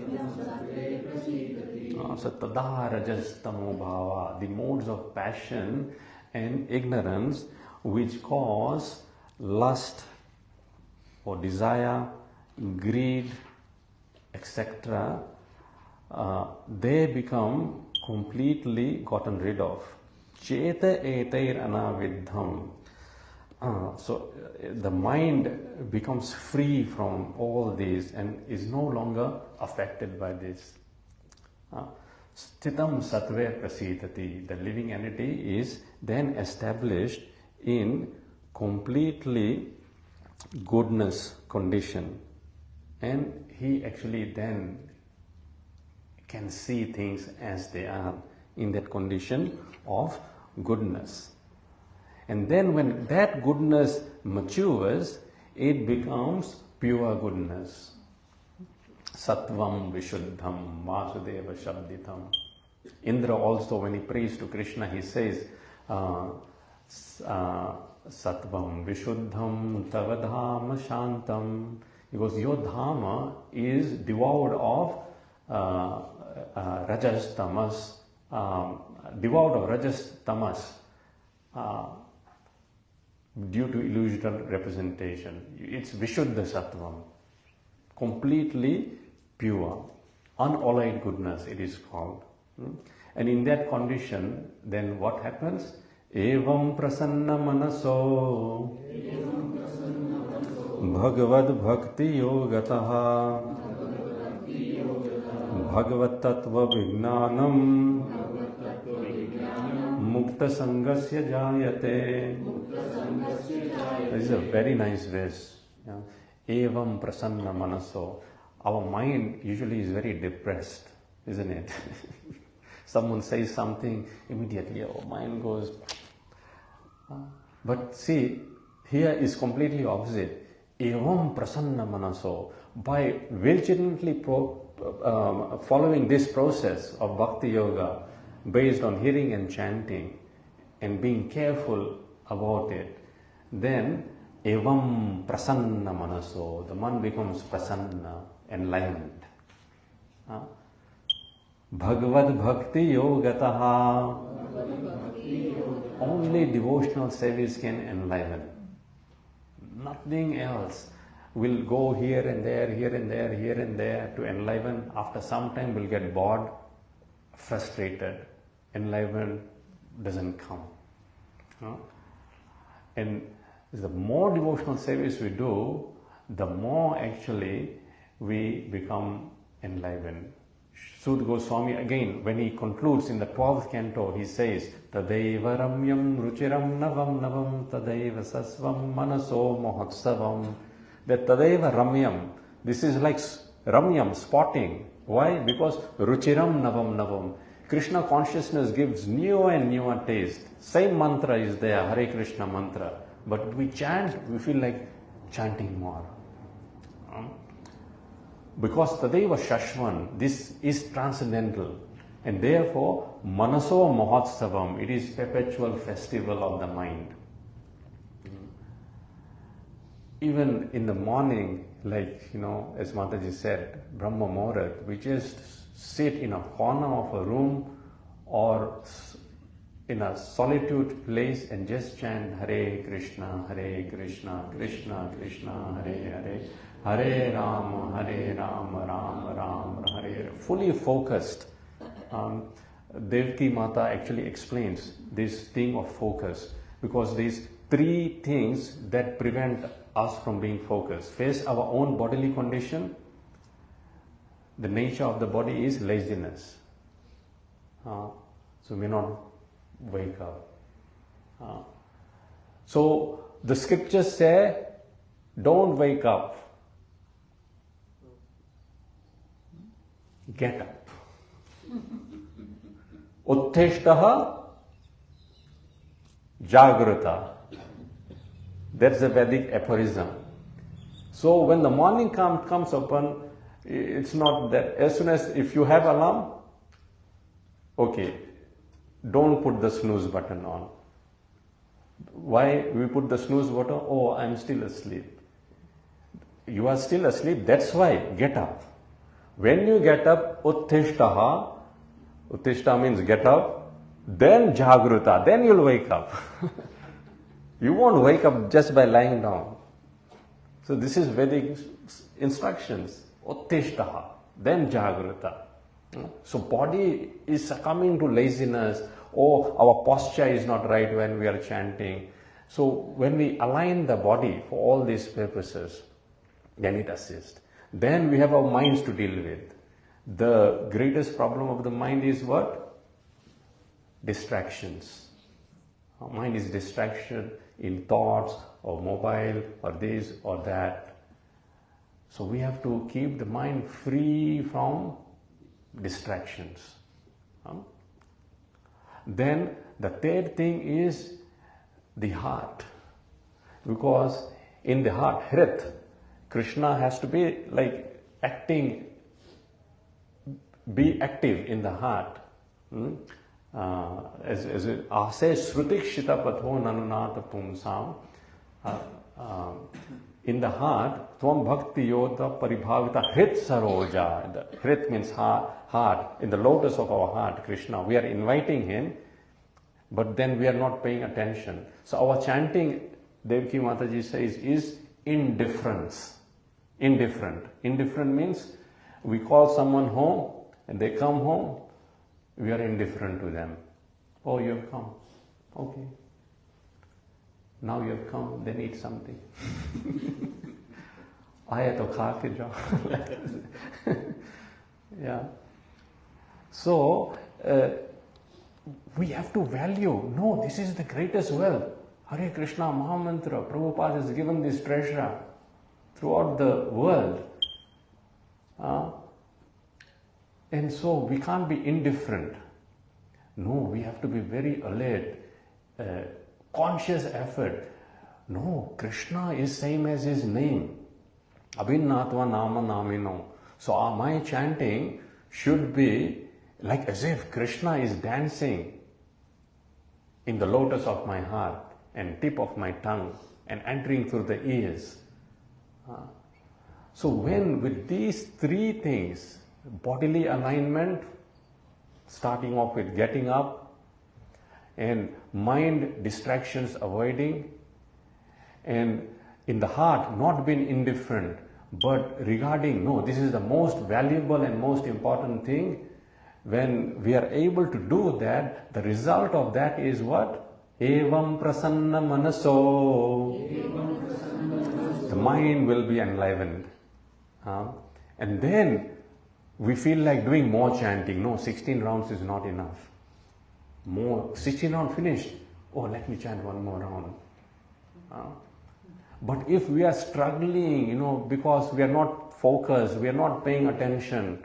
So tada rajastamo bhava, the modes of passion and ignorance which cause lust or desire, greed, etc., they become completely gotten rid of. Cheta etair anavidham. So the mind becomes free from all these and is no longer affected by this. Stitam sattve prasidati, the living entity is then established in completely goodness condition, and he actually then can see things as they are in that condition of goodness. And then when that goodness matures, it becomes pure goodness. Sattvam Vishuddham Vasudeva Shabditam. Indra also, when he prays to Krishna, he says, Sattvam Vishuddham Tavadhama Shantam. He goes, your Dhamma is devoid of Rajas Tamas, devoid of Rajas Tamas. due to illusional representation. It's Vishuddha Sattvam, completely pure, unalloyed goodness it is called. And in that condition, then what happens? Evam prasanna manaso bhagavad bhakti yogataha bhagavat tattva vijnanam mukta sangasya jayate. This is a very nice verse. Yeah. Evam prasanna manaso. Our mind usually is very depressed, isn't it? Someone says something, immediately our mind goes. But see, here is completely opposite. Evam prasanna manaso. By vigilantly following this process of bhakti yoga, based on hearing and chanting, and being careful about it, then evam prasanna manaso, the man becomes prasanna, enlightened. Bhagavad bhakti yogataha. Only devotional service can enliven. Nothing else will go here and there, here and there, here and there to enliven. After some time we'll get bored, frustrated. Enlivenment doesn't come. And the more devotional service we do, the more actually we become enlivened. Sud Goswami again, when he concludes in the 12th canto, he says, Tadaiva ramyam ruchiram navam navam tadaiva sasvam manaso mohotsavam. That Tadaiva ramyam, this is like ramyam, spotting. Why? Because ruchiram navam navam. Krishna consciousness gives newer and newer taste. Same mantra is there, Hare Krishna mantra. But we chant, we feel like chanting more. Because Tadaiva Shashvan, this is transcendental. And therefore, Manaso Mahotsavam, it is perpetual festival of the mind. Even in the morning, like, as Mataji said, Brahma Muhurat, we just sit in a corner of a room or in a solitude place and just chant Hare Krishna, Krishna Krishna, Hare Hare, Hare Rama, Rama Rama, Hare Hare. Fully focused. Devaki Mata actually explains this thing of focus, because these three things that prevent us from being focused. First, our own bodily condition. The nature of the body is laziness. So we not wake up. So the scriptures say, don't wake up. Get up. Uttishtaha Jagrata. That's a Vedic aphorism. So when the morning comes upon, it's not that. As soon as, if you have alarm, okay, don't put the snooze button on. Why we put the snooze button? Oh, I'm still asleep. You are still asleep, that's why, get up. When you get up, Uttishtaha, Uttishta means get up, then Jagruta, then you'll wake up. You won't wake up just by lying down. So this is Vedic instructions. Uttishtaha, then Jagruta. So body is succumbing to laziness, or our posture is not right when we are chanting. So when we align the body for all these purposes, then it assists. Then we have our minds to deal with. The greatest problem of the mind is what? Distractions. Our mind is distraction in thoughts or mobile or this or that. So we have to keep the mind free from distractions. Then the third thing is the heart. Because in the heart, Hrit, Krishna has to be like acting, be active in the heart. As it says, Shrutikshita patho nanunata pumsam. In the heart, Tvam Bhakti Yoda Paribhavita Hrit Saroja. The Hrit means heart. In the lotus of our heart, Krishna, we are inviting him, but then we are not paying attention. So our chanting Devaki Mataji says, is indifference. Indifferent. Indifferent means we call someone home and they come home, we are indifferent to them. Oh, you have come. Okay. Now you have come, then eat something. Aaya to kha ke jao. Yeah. So, we have to value, no, this is the greatest wealth. Hare Krishna Mahamantra, Prabhupada has given this treasure throughout the world. And so we can't be indifferent. No, we have to be very alert, conscious effort. No, Krishna is same as his name. Abhinnatva nama namino. So my chanting should be like as if Krishna is dancing in the lotus of my heart and tip of my tongue and entering through the ears. So when with these three things, bodily alignment, starting off with getting up, and mind distractions avoiding, and in the heart not being indifferent, but regarding, no, this is the most valuable and most important thing. When we are able to do that, the result of that is what? Evam prasanna manaso. The mind will be enlivened. And then we feel like doing more chanting. No, 16 rounds is not enough. More, 16 rounds finished. Oh, let me chant one more round. But if we are struggling, because we are not focused, we are not paying attention,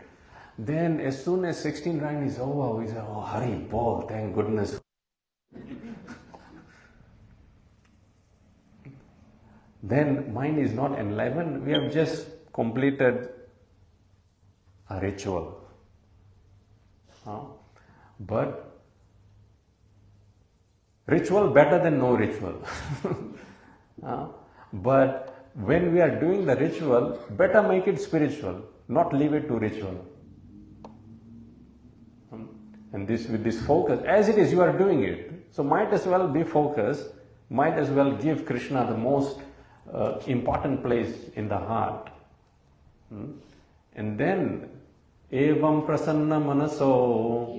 then as soon as 16 round is over, we say, oh, Hari Bol, thank goodness. Then mind is not enlivened. We have just completed a ritual. But ritual better than no ritual. But when we are doing the ritual, better make it spiritual, not leave it to ritual. And with this focus, as it is, you are doing it. So might as well be focused, might as well give Krishna the most important place in the heart. And then, evam prasanna manaso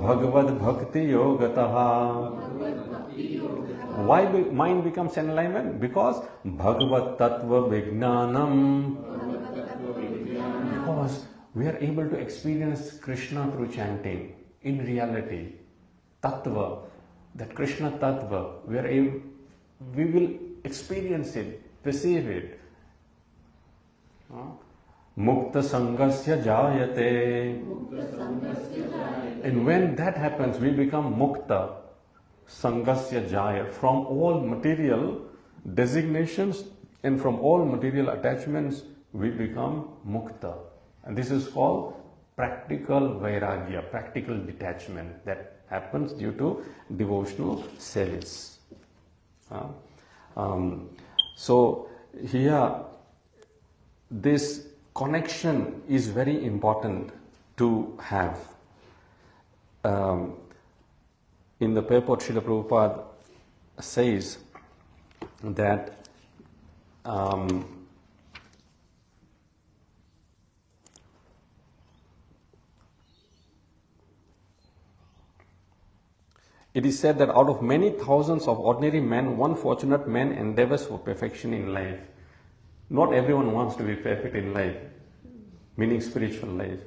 bhagavad bhakti yogataha. Why mind becomes enlightened? Because bhagavad tattva vijnanam. Because we are able to experience Krishna through chanting. In reality, tattva, that Krishna tattva, we will experience it, perceive it. Mukta sangasya jayate. And when that happens, we become mukta sangasya jaya, from all material designations and from all material attachments, we become mukta. And this is called practical vairagya, practical detachment that happens due to devotional service. So here, this connection is very important to have. In the purport, Srila Prabhupada says that it is said that out of many thousands of ordinary men, one fortunate man endeavors for perfection in life. Not everyone wants to be perfect in life, meaning spiritual life.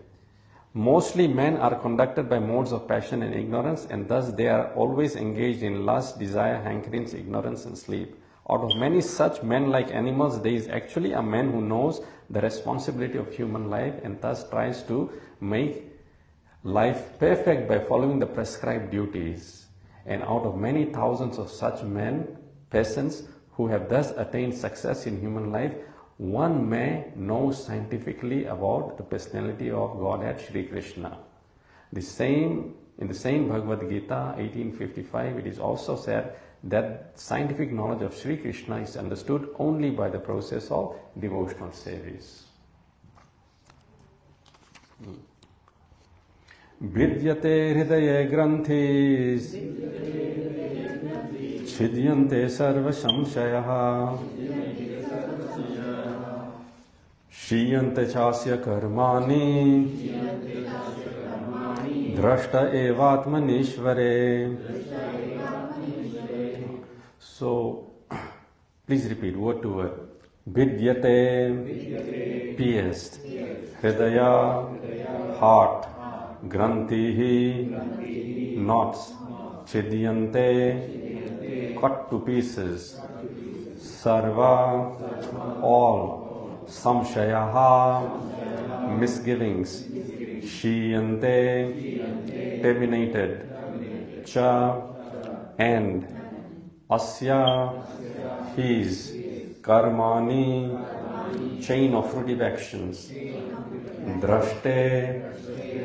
Mostly men are conducted by modes of passion and ignorance, and thus they are always engaged in lust, desire, hankerings, ignorance and sleep. Out of many such men like animals, there is actually a man who knows the responsibility of human life and thus tries to make life perfect by following the prescribed duties. And out of many thousands of such men, peasants, who have thus attained success in human life, one may know scientifically about the personality of Godhead Shri Krishna. In the same Bhagavad Gita 1855, it is also said that scientific knowledge of Shri Krishna is understood only by the process of devotional service. Vidyate hridaya granthis छिद्यन्ते सर्वसंशयः क्षीयन्ते चास्य कर्माणि द्रष्ट एवात्मनीश्वरे. So, please repeat word to word. Vidyate, pierced. Hridaya, heart. Grantihi, knots. Chidyante, cut to pieces. Sarva, all. Samshayaha, misgivings. Shiyante, terminated. Cha, end. Asya, his. Karmani, chain of fruitive actions. Drashte,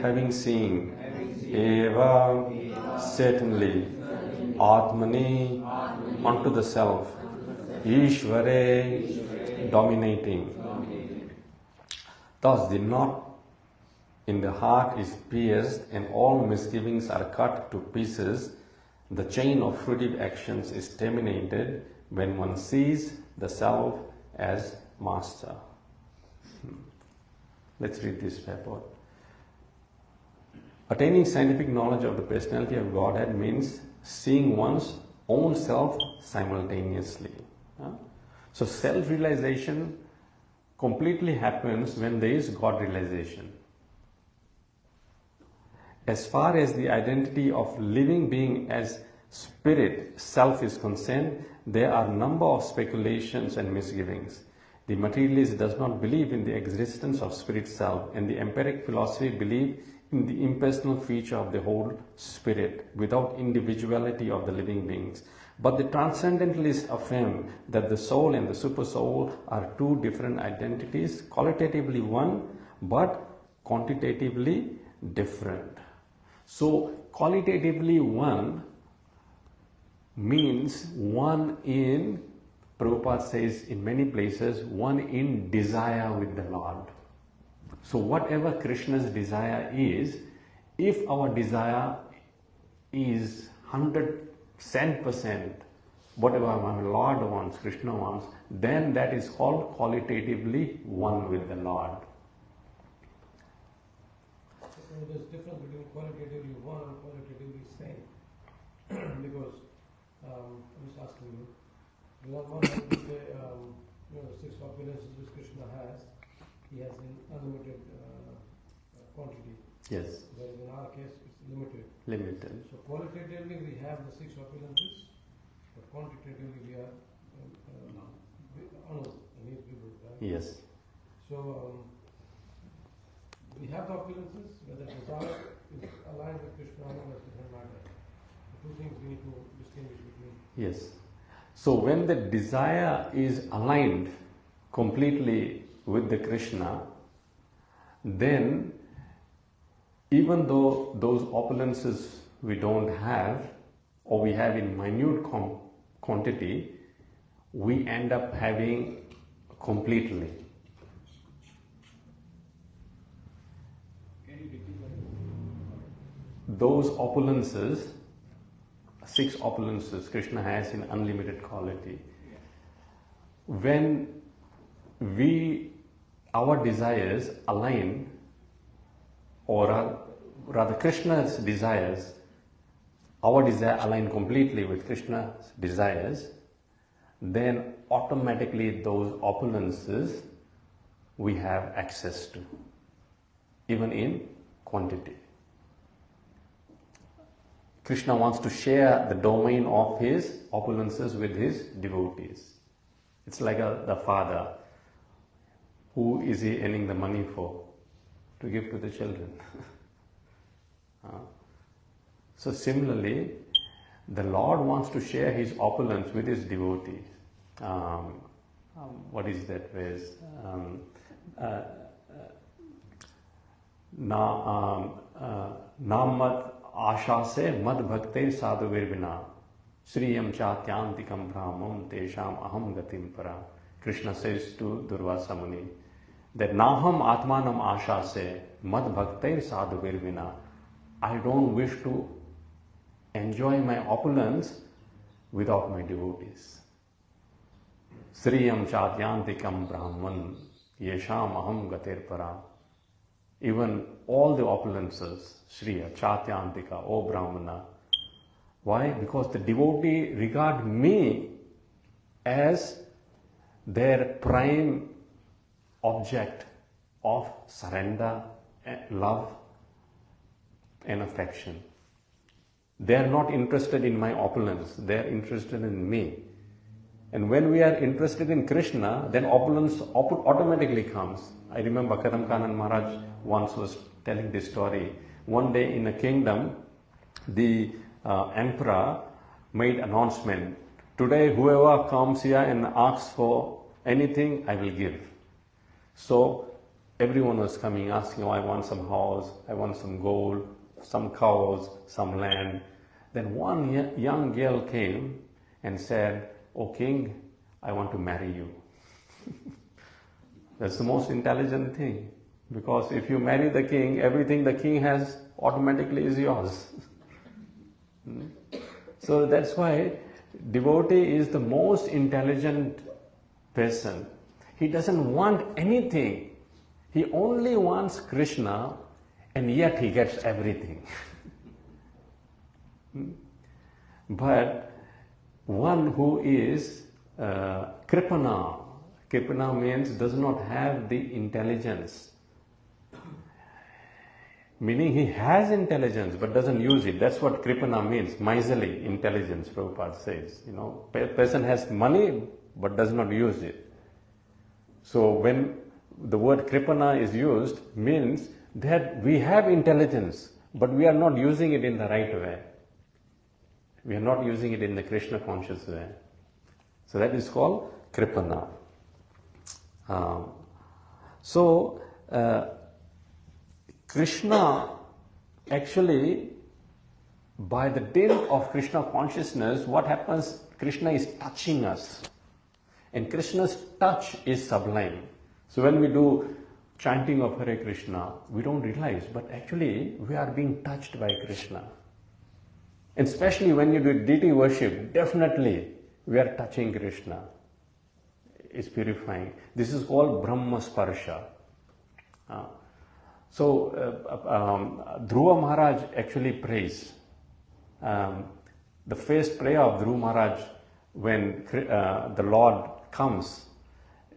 having seen. Eva, certainly. Atmani, unto the self. Ishvare, dominating. Thus the knot in the heart is pierced and all misgivings are cut to pieces. The chain of fruitive actions is terminated when one sees the self as master. Let's read this purport. Attaining scientific knowledge of the personality of Godhead means seeing one's own self simultaneously. So self-realization completely happens when there is God realization. As far as the identity of living being as spirit, self is concerned, there are a number of speculations and misgivings. The materialist does not believe in the existence of spirit self, and the empiric philosophy believe in the impersonal feature of the whole spirit without individuality of the living beings. But the transcendentalists affirm that the soul and the supersoul are two different identities, qualitatively one, but quantitatively different. So, qualitatively one means one in, Prabhupada says in many places, one in desire with the Lord. So, whatever Krishna's desire is, if our desire is 100%, whatever our Lord wants, Krishna wants, then that is called qualitatively one with the Lord. So there's difference between qualitatively one and qualitatively same. Because I'm just asking you, on one hand we say, the six opulences which Krishna has, he has in unlimited quantity. Yes. Whereas in our case it's limited. Limited. So qualitatively we have the six opulences, but quantitatively we are right? Yes. So we have the opulences, whether desire is aligned with Krishna or not, doesn't matter. The two things we need to distinguish between. Yes. So when the desire is aligned completely with the Krishna, then even though those opulences we don't have, or we have in minute quantity, we end up having completely. Can you repeat that? Those opulences, 6 opulences Krishna has in unlimited quality. When our desires align, or rather Krishna's desires, our desire align completely with Krishna's desires, then automatically those opulences we have access to, even in quantity. Krishna wants to share the domain of his opulences with his devotees. It's like the father. Who is he earning the money for? To give to the children. So similarly, the Lord wants to share his opulence with his devotees. What is that phrase? Namat asha se mad bhakte sadhuvir vina sriyam chatyantikam brahmam tesham aham gatim para. Krishna says to Durvasa Muni that naham atmanam asha se mad bhakte sadhuvir vina. I don't wish to enjoy my opulence without my devotees. Sriyam Chatyantikam Brahman Yesham Aham Gatir Para. Even all the opulences, Shriya, Chatyantika, O Brahmana. Why? Because the devotee regard me as their prime object of surrender, love and affection. They are not interested in my opulence, they are interested in me. And when we are interested in Krishna, then opulence automatically comes. I remember Kadam Kanan Maharaj once was telling this story. One day in a kingdom, the emperor made announcement, today whoever comes here and asks for anything, I will give. So everyone was coming asking, oh, I want some house, I want some gold, some cows, some land. Then one young girl came and said, oh king, I want to marry you. That's the most intelligent thing. Because if you marry the king, everything the king has automatically is yours. So that's why devotee is the most intelligent person. He doesn't want anything. He only wants Krishna, and yet he gets everything. But one who is kripana, kripana means does not have the intelligence. Meaning he has intelligence but doesn't use it. That's what kripana means, miserly intelligence, Prabhupada says. You know, person has money but does not use it. So when the word kripana is used, means that we have intelligence but we are not using it in the right way. We are not using it in the Krishna conscious way. So that is called kripana. Krishna actually, by the dint of Krishna consciousness, what happens? Krishna is touching us. And Krishna's touch is sublime. So when we do chanting of Hare Krishna, we don't realize, but actually we are being touched by Krishna. And especially when you do deity worship, definitely we are touching Krishna. It's purifying. This is called Brahma Sparsha. Dhruva Maharaj actually prays. The first prayer of Dhruva Maharaj, when the Lord comes,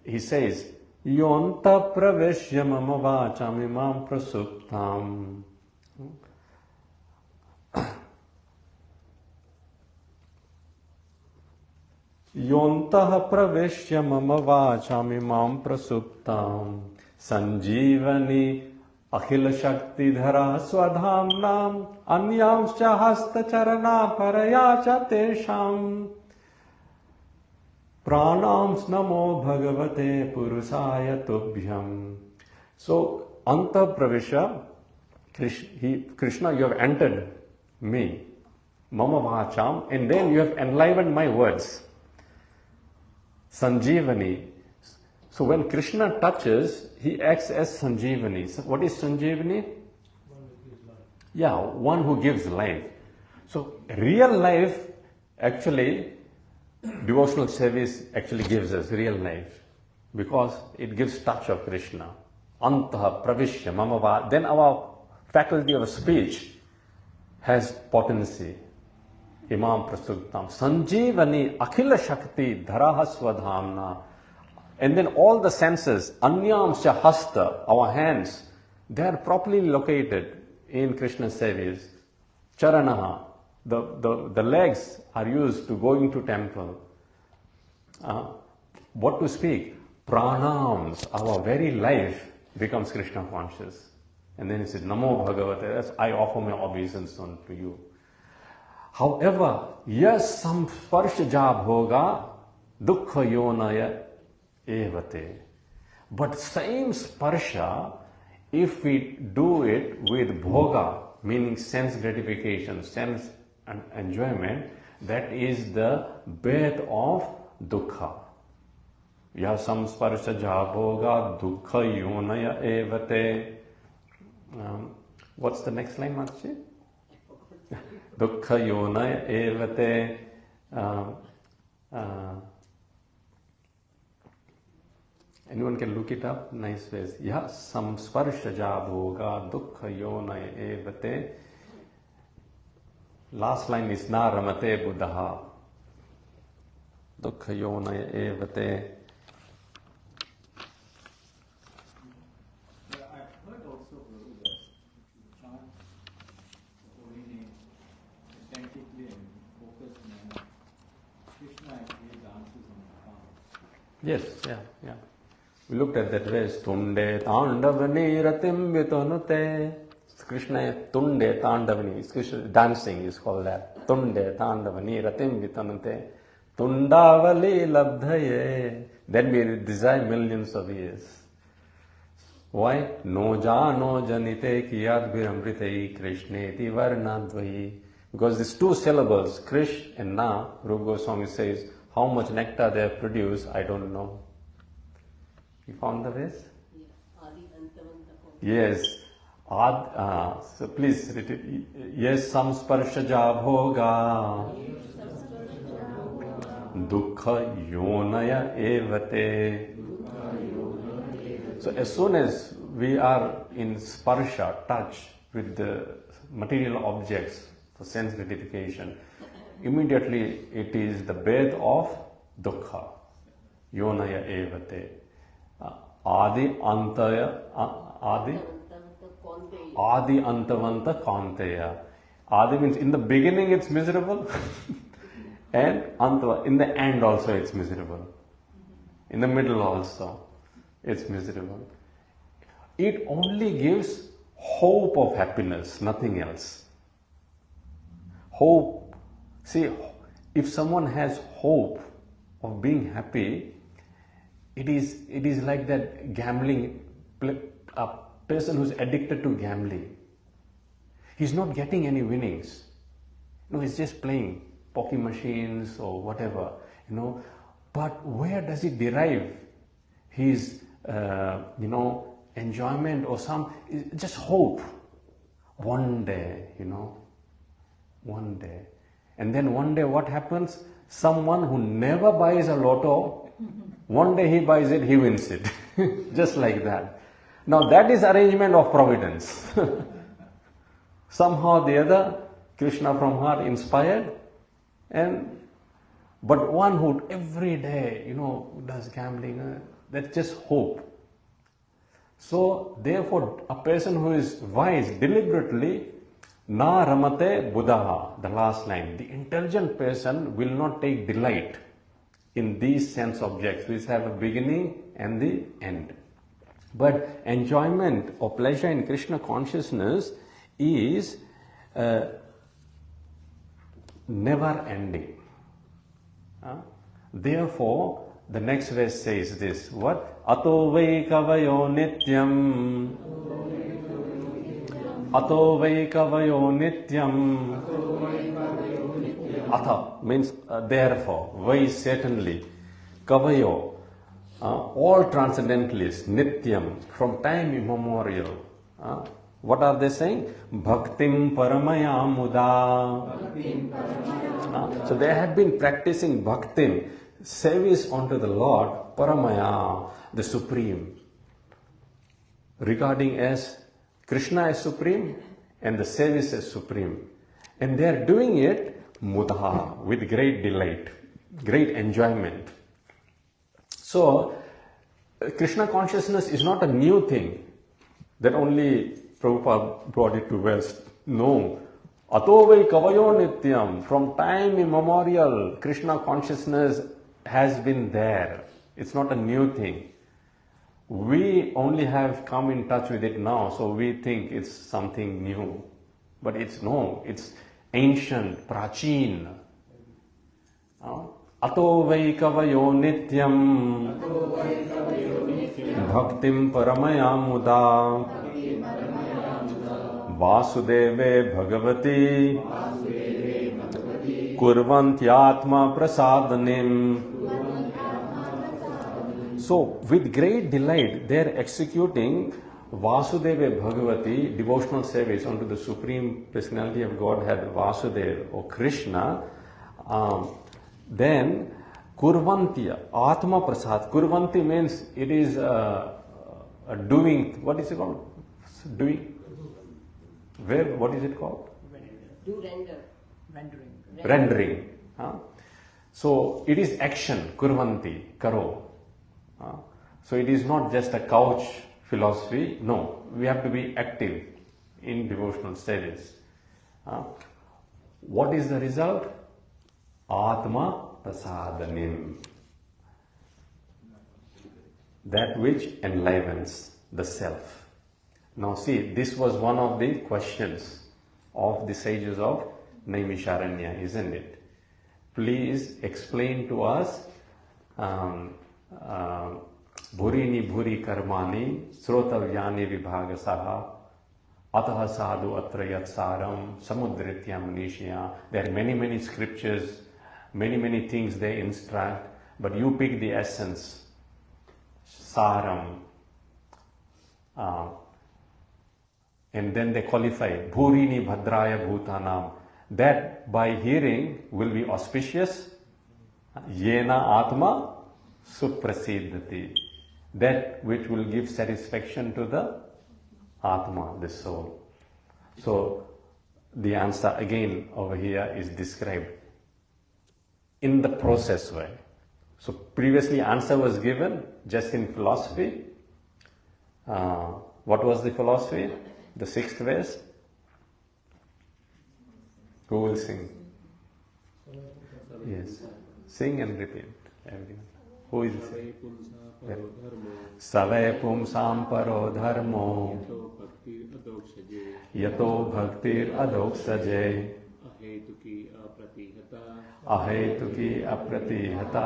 he says, Yonta praveshya mama vacham imam prasuptam. Yontah praveshya mama vacham imam prasuptam sanjivani akhila shakti dhara swadhamnam anyamscha hasta charana paraya cha tesham pranams namo bhagavate purusaya tubhyam. So anta pravesha, Krishna, you have entered me, mama vacham, and then you have enlivened my words. Sanjivani. So when Krishna touches, he acts as Sanjivani. So what is Sanjivani? One who gives life. Yeah, one who gives life. So real life, actually, devotional service actually gives us real life. Because it gives touch of Krishna. Antaha pravishya mamava. Then our faculty of speech has potency. Imam prasuktam. Sanjivani akhila shakti dharaha swadhamna. And then all the senses, anyamsya hasta, our hands, they are properly located in Krishna's service. Charanaha, the legs are used to go into temple. What to speak? Pranams, our very life becomes Krishna conscious. And then he says, Namo Bhagavate, I offer my obeisance unto you. However, yes, some sparsha jab hoga, dukkha yonaya evate. But same sparsha, if we do it with bhoga, meaning sense gratification, sense enjoyment, that is the birth of dukkha. Yasam sparsha jabhoga dukkha yonaya evate. What's the next line, Mataji? Dukkha yonaya evate. Anyone can look it up? Nice ways. Yeah, samsparshaja bhoga dukkha yonaya evate. Last line is na ramate buddha. Dukkha yonaya evate. Yeah, I've heard also Guru, that if you chant the holy name attentively and focused manner, Krishna actually dances on the palm. Yes, yeah. We looked at that verse. Tunde tandavani ratim vitanute. Krishna tunde tandavani. Krishna dancing is called that. Tunde tandavani ratim vitanute. Tundavali labdhaye. Then we desire millions of years. Why? No jano janite kiyad viramritei krishneti varnadvahi. Because these two syllables, Krish and Na, Rupa Goswami says, how much nectar they have produced, I don't know. You found the verse? Yes. So please repeat. Yes, samsparshaja bhoga. Dukkha yonaya evate. So as soon as we are in sparsha, touch with the material objects for sense gratification, immediately it is the birth of dukkha. Yonaya evate. Adi antaya, adi antavanta kanteya. Adi means in the beginning it's miserable and antava, in the end also it's miserable. In the middle also it's miserable. It only gives hope of happiness, nothing else. Hope. See, if someone has hope of being happy, it is like that gambling, a person who's addicted to gambling. He's not getting any winnings. No, he's just playing poker machines or whatever, But where does he derive his, enjoyment or just hope? One day, one day. And then one day what happens? Someone who never buys a lotto, one day he buys it, he wins it. Just like that. Now that is arrangement of providence. Somehow the other, Krishna from her inspired, but one who every day, does gambling, that's just hope. So therefore a person who is wise deliberately, na ramate buddha, the last line, the intelligent person will not take delight in these sense objects which have a beginning and the end. But enjoyment or pleasure in Krishna consciousness is never ending. Therefore, the next verse says this, what? Ato vai kavayo nityam. Ato vai kavayo nityam. Atha means therefore, vai certainly, kavayo, all transcendentalists, nityam, from time immemorial. What are they saying? Bhaktim paramaya muda. So they have been practicing bhaktim, service unto the Lord, paramaya, the supreme, regarding as Krishna as supreme and the service as supreme. And they are doing it mudha, with great delight, great enjoyment. So, Krishna consciousness is not a new thing that only Prabhupada brought it to West. No. Ato vai kavayo nityam. From time immemorial, Krishna consciousness has been there. It's not a new thing. We only have come in touch with it now, so we think it's something new. But it's ancient, prachin. Ato vai kavayo nityam. Bhaktim paramaya muda. Vasudeve Bhagavati. Kurvantyatma prasadanim. So, with great delight, they are executing Vasudeva Bhagavati, devotional service unto the Supreme Personality of Godhead, Vasudeva or Krishna, Then kurvantiya, atma prasad. Kurvanti means it is a doing. What is it called? Doing. Where? What is it called? Do render. Rendering. So it is action. Kurvanti, karo. So it is not just a couch philosophy. No, we have to be active in devotional studies. What is the result? Atma prasadanim. That which enlivens the self. Now see, this was one of the questions of the sages of Naimisharanya, isn't it? Please explain to us Bhurini bhuri karmani srotavyani vibhagasaha ataha sadhu atrayat saram samudritya manishya. There are many scriptures, many things they instruct, but you pick the essence, saram, and then they qualify bhurini bhadraya bhutanam, that by hearing will be auspicious, yena atma suprasiddhati, that which will give satisfaction to the atma, the soul. So the answer again over here is described in the process way. So previously answer was given just in philosophy. What was the philosophy? The sixth verse. Who will sing? Yes. Sing and repeat. Everyone. Who is it? Savay pumsam paro dharmo yato bhaktir adoksaje ahetuki apratihata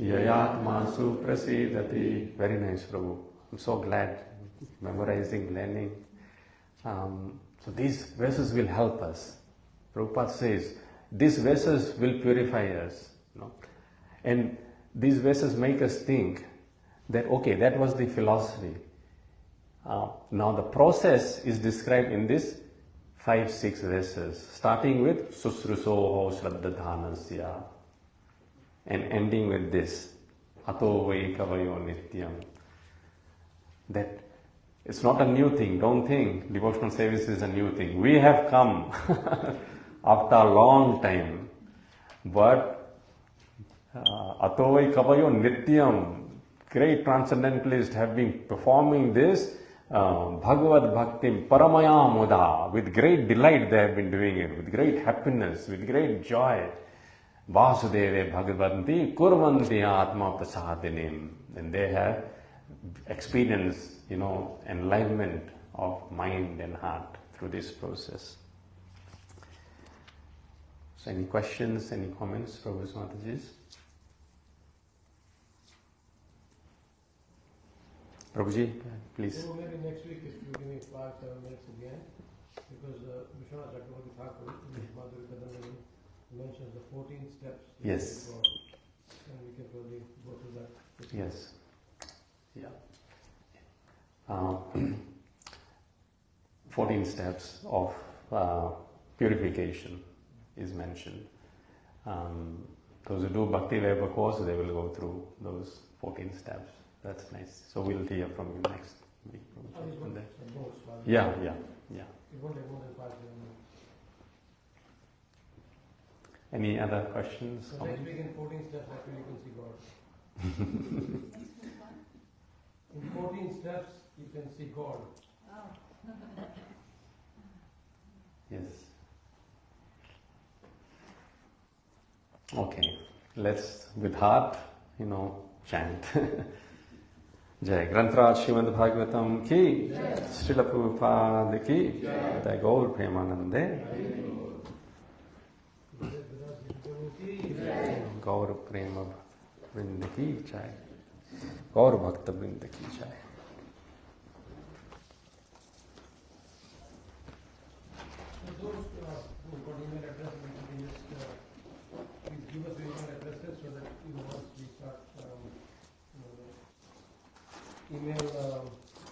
yayatmasu prasidati. Very nice, Prabhu. I'm so glad. Memorizing, learning. So these verses will help us. Prabhupada says, these verses will purify us. And these verses make us think that, okay, that was the philosophy. Now the process is described in this 5-6 verses, starting with susrusoho shraddadhanasya and ending with this, ato vai kavayo nityam. That it's not a new thing. Don't think devotional service is a new thing. We have come after a long time, but Atovai Kavayo Nityam, great transcendentalists have been performing this Bhagavad Bhakti Paramaya Muda. With great delight they have been doing it, with great happiness, with great joy. Vasudeve Bhagavanti Kurvanti Atma Prasadinim. And they have experienced, enlightenment of mind and heart through this process. So any questions, any comments, Prabhu Mataji's? Prabhuji, please. So maybe next week if you give me 5-7 minutes again, because Vishwanath Chakravarti Thakur in his Madhuri Kadambini mentions the 14 steps. Yes. And we can probably go through that. Yes. Yeah. 14 steps of purification is mentioned. Those who do Bhakti Vaiva course, they will go through those 14 steps. That's nice. So we'll hear from you next week. Yeah. It won't take more than 5 minutes. Any other questions? So next week in 14 steps, actually you can see God. In 14 steps, you can see God. Yes. Okay. Let's, with heart, chant. Jai Grantraj Srimad Bhagavatam ki, Srila Prabhupada ki, Jai Gaur Premanande, Gaur Prema Vrinda ki Jai, Gaur Bhakta Vrinda ki Jai. Those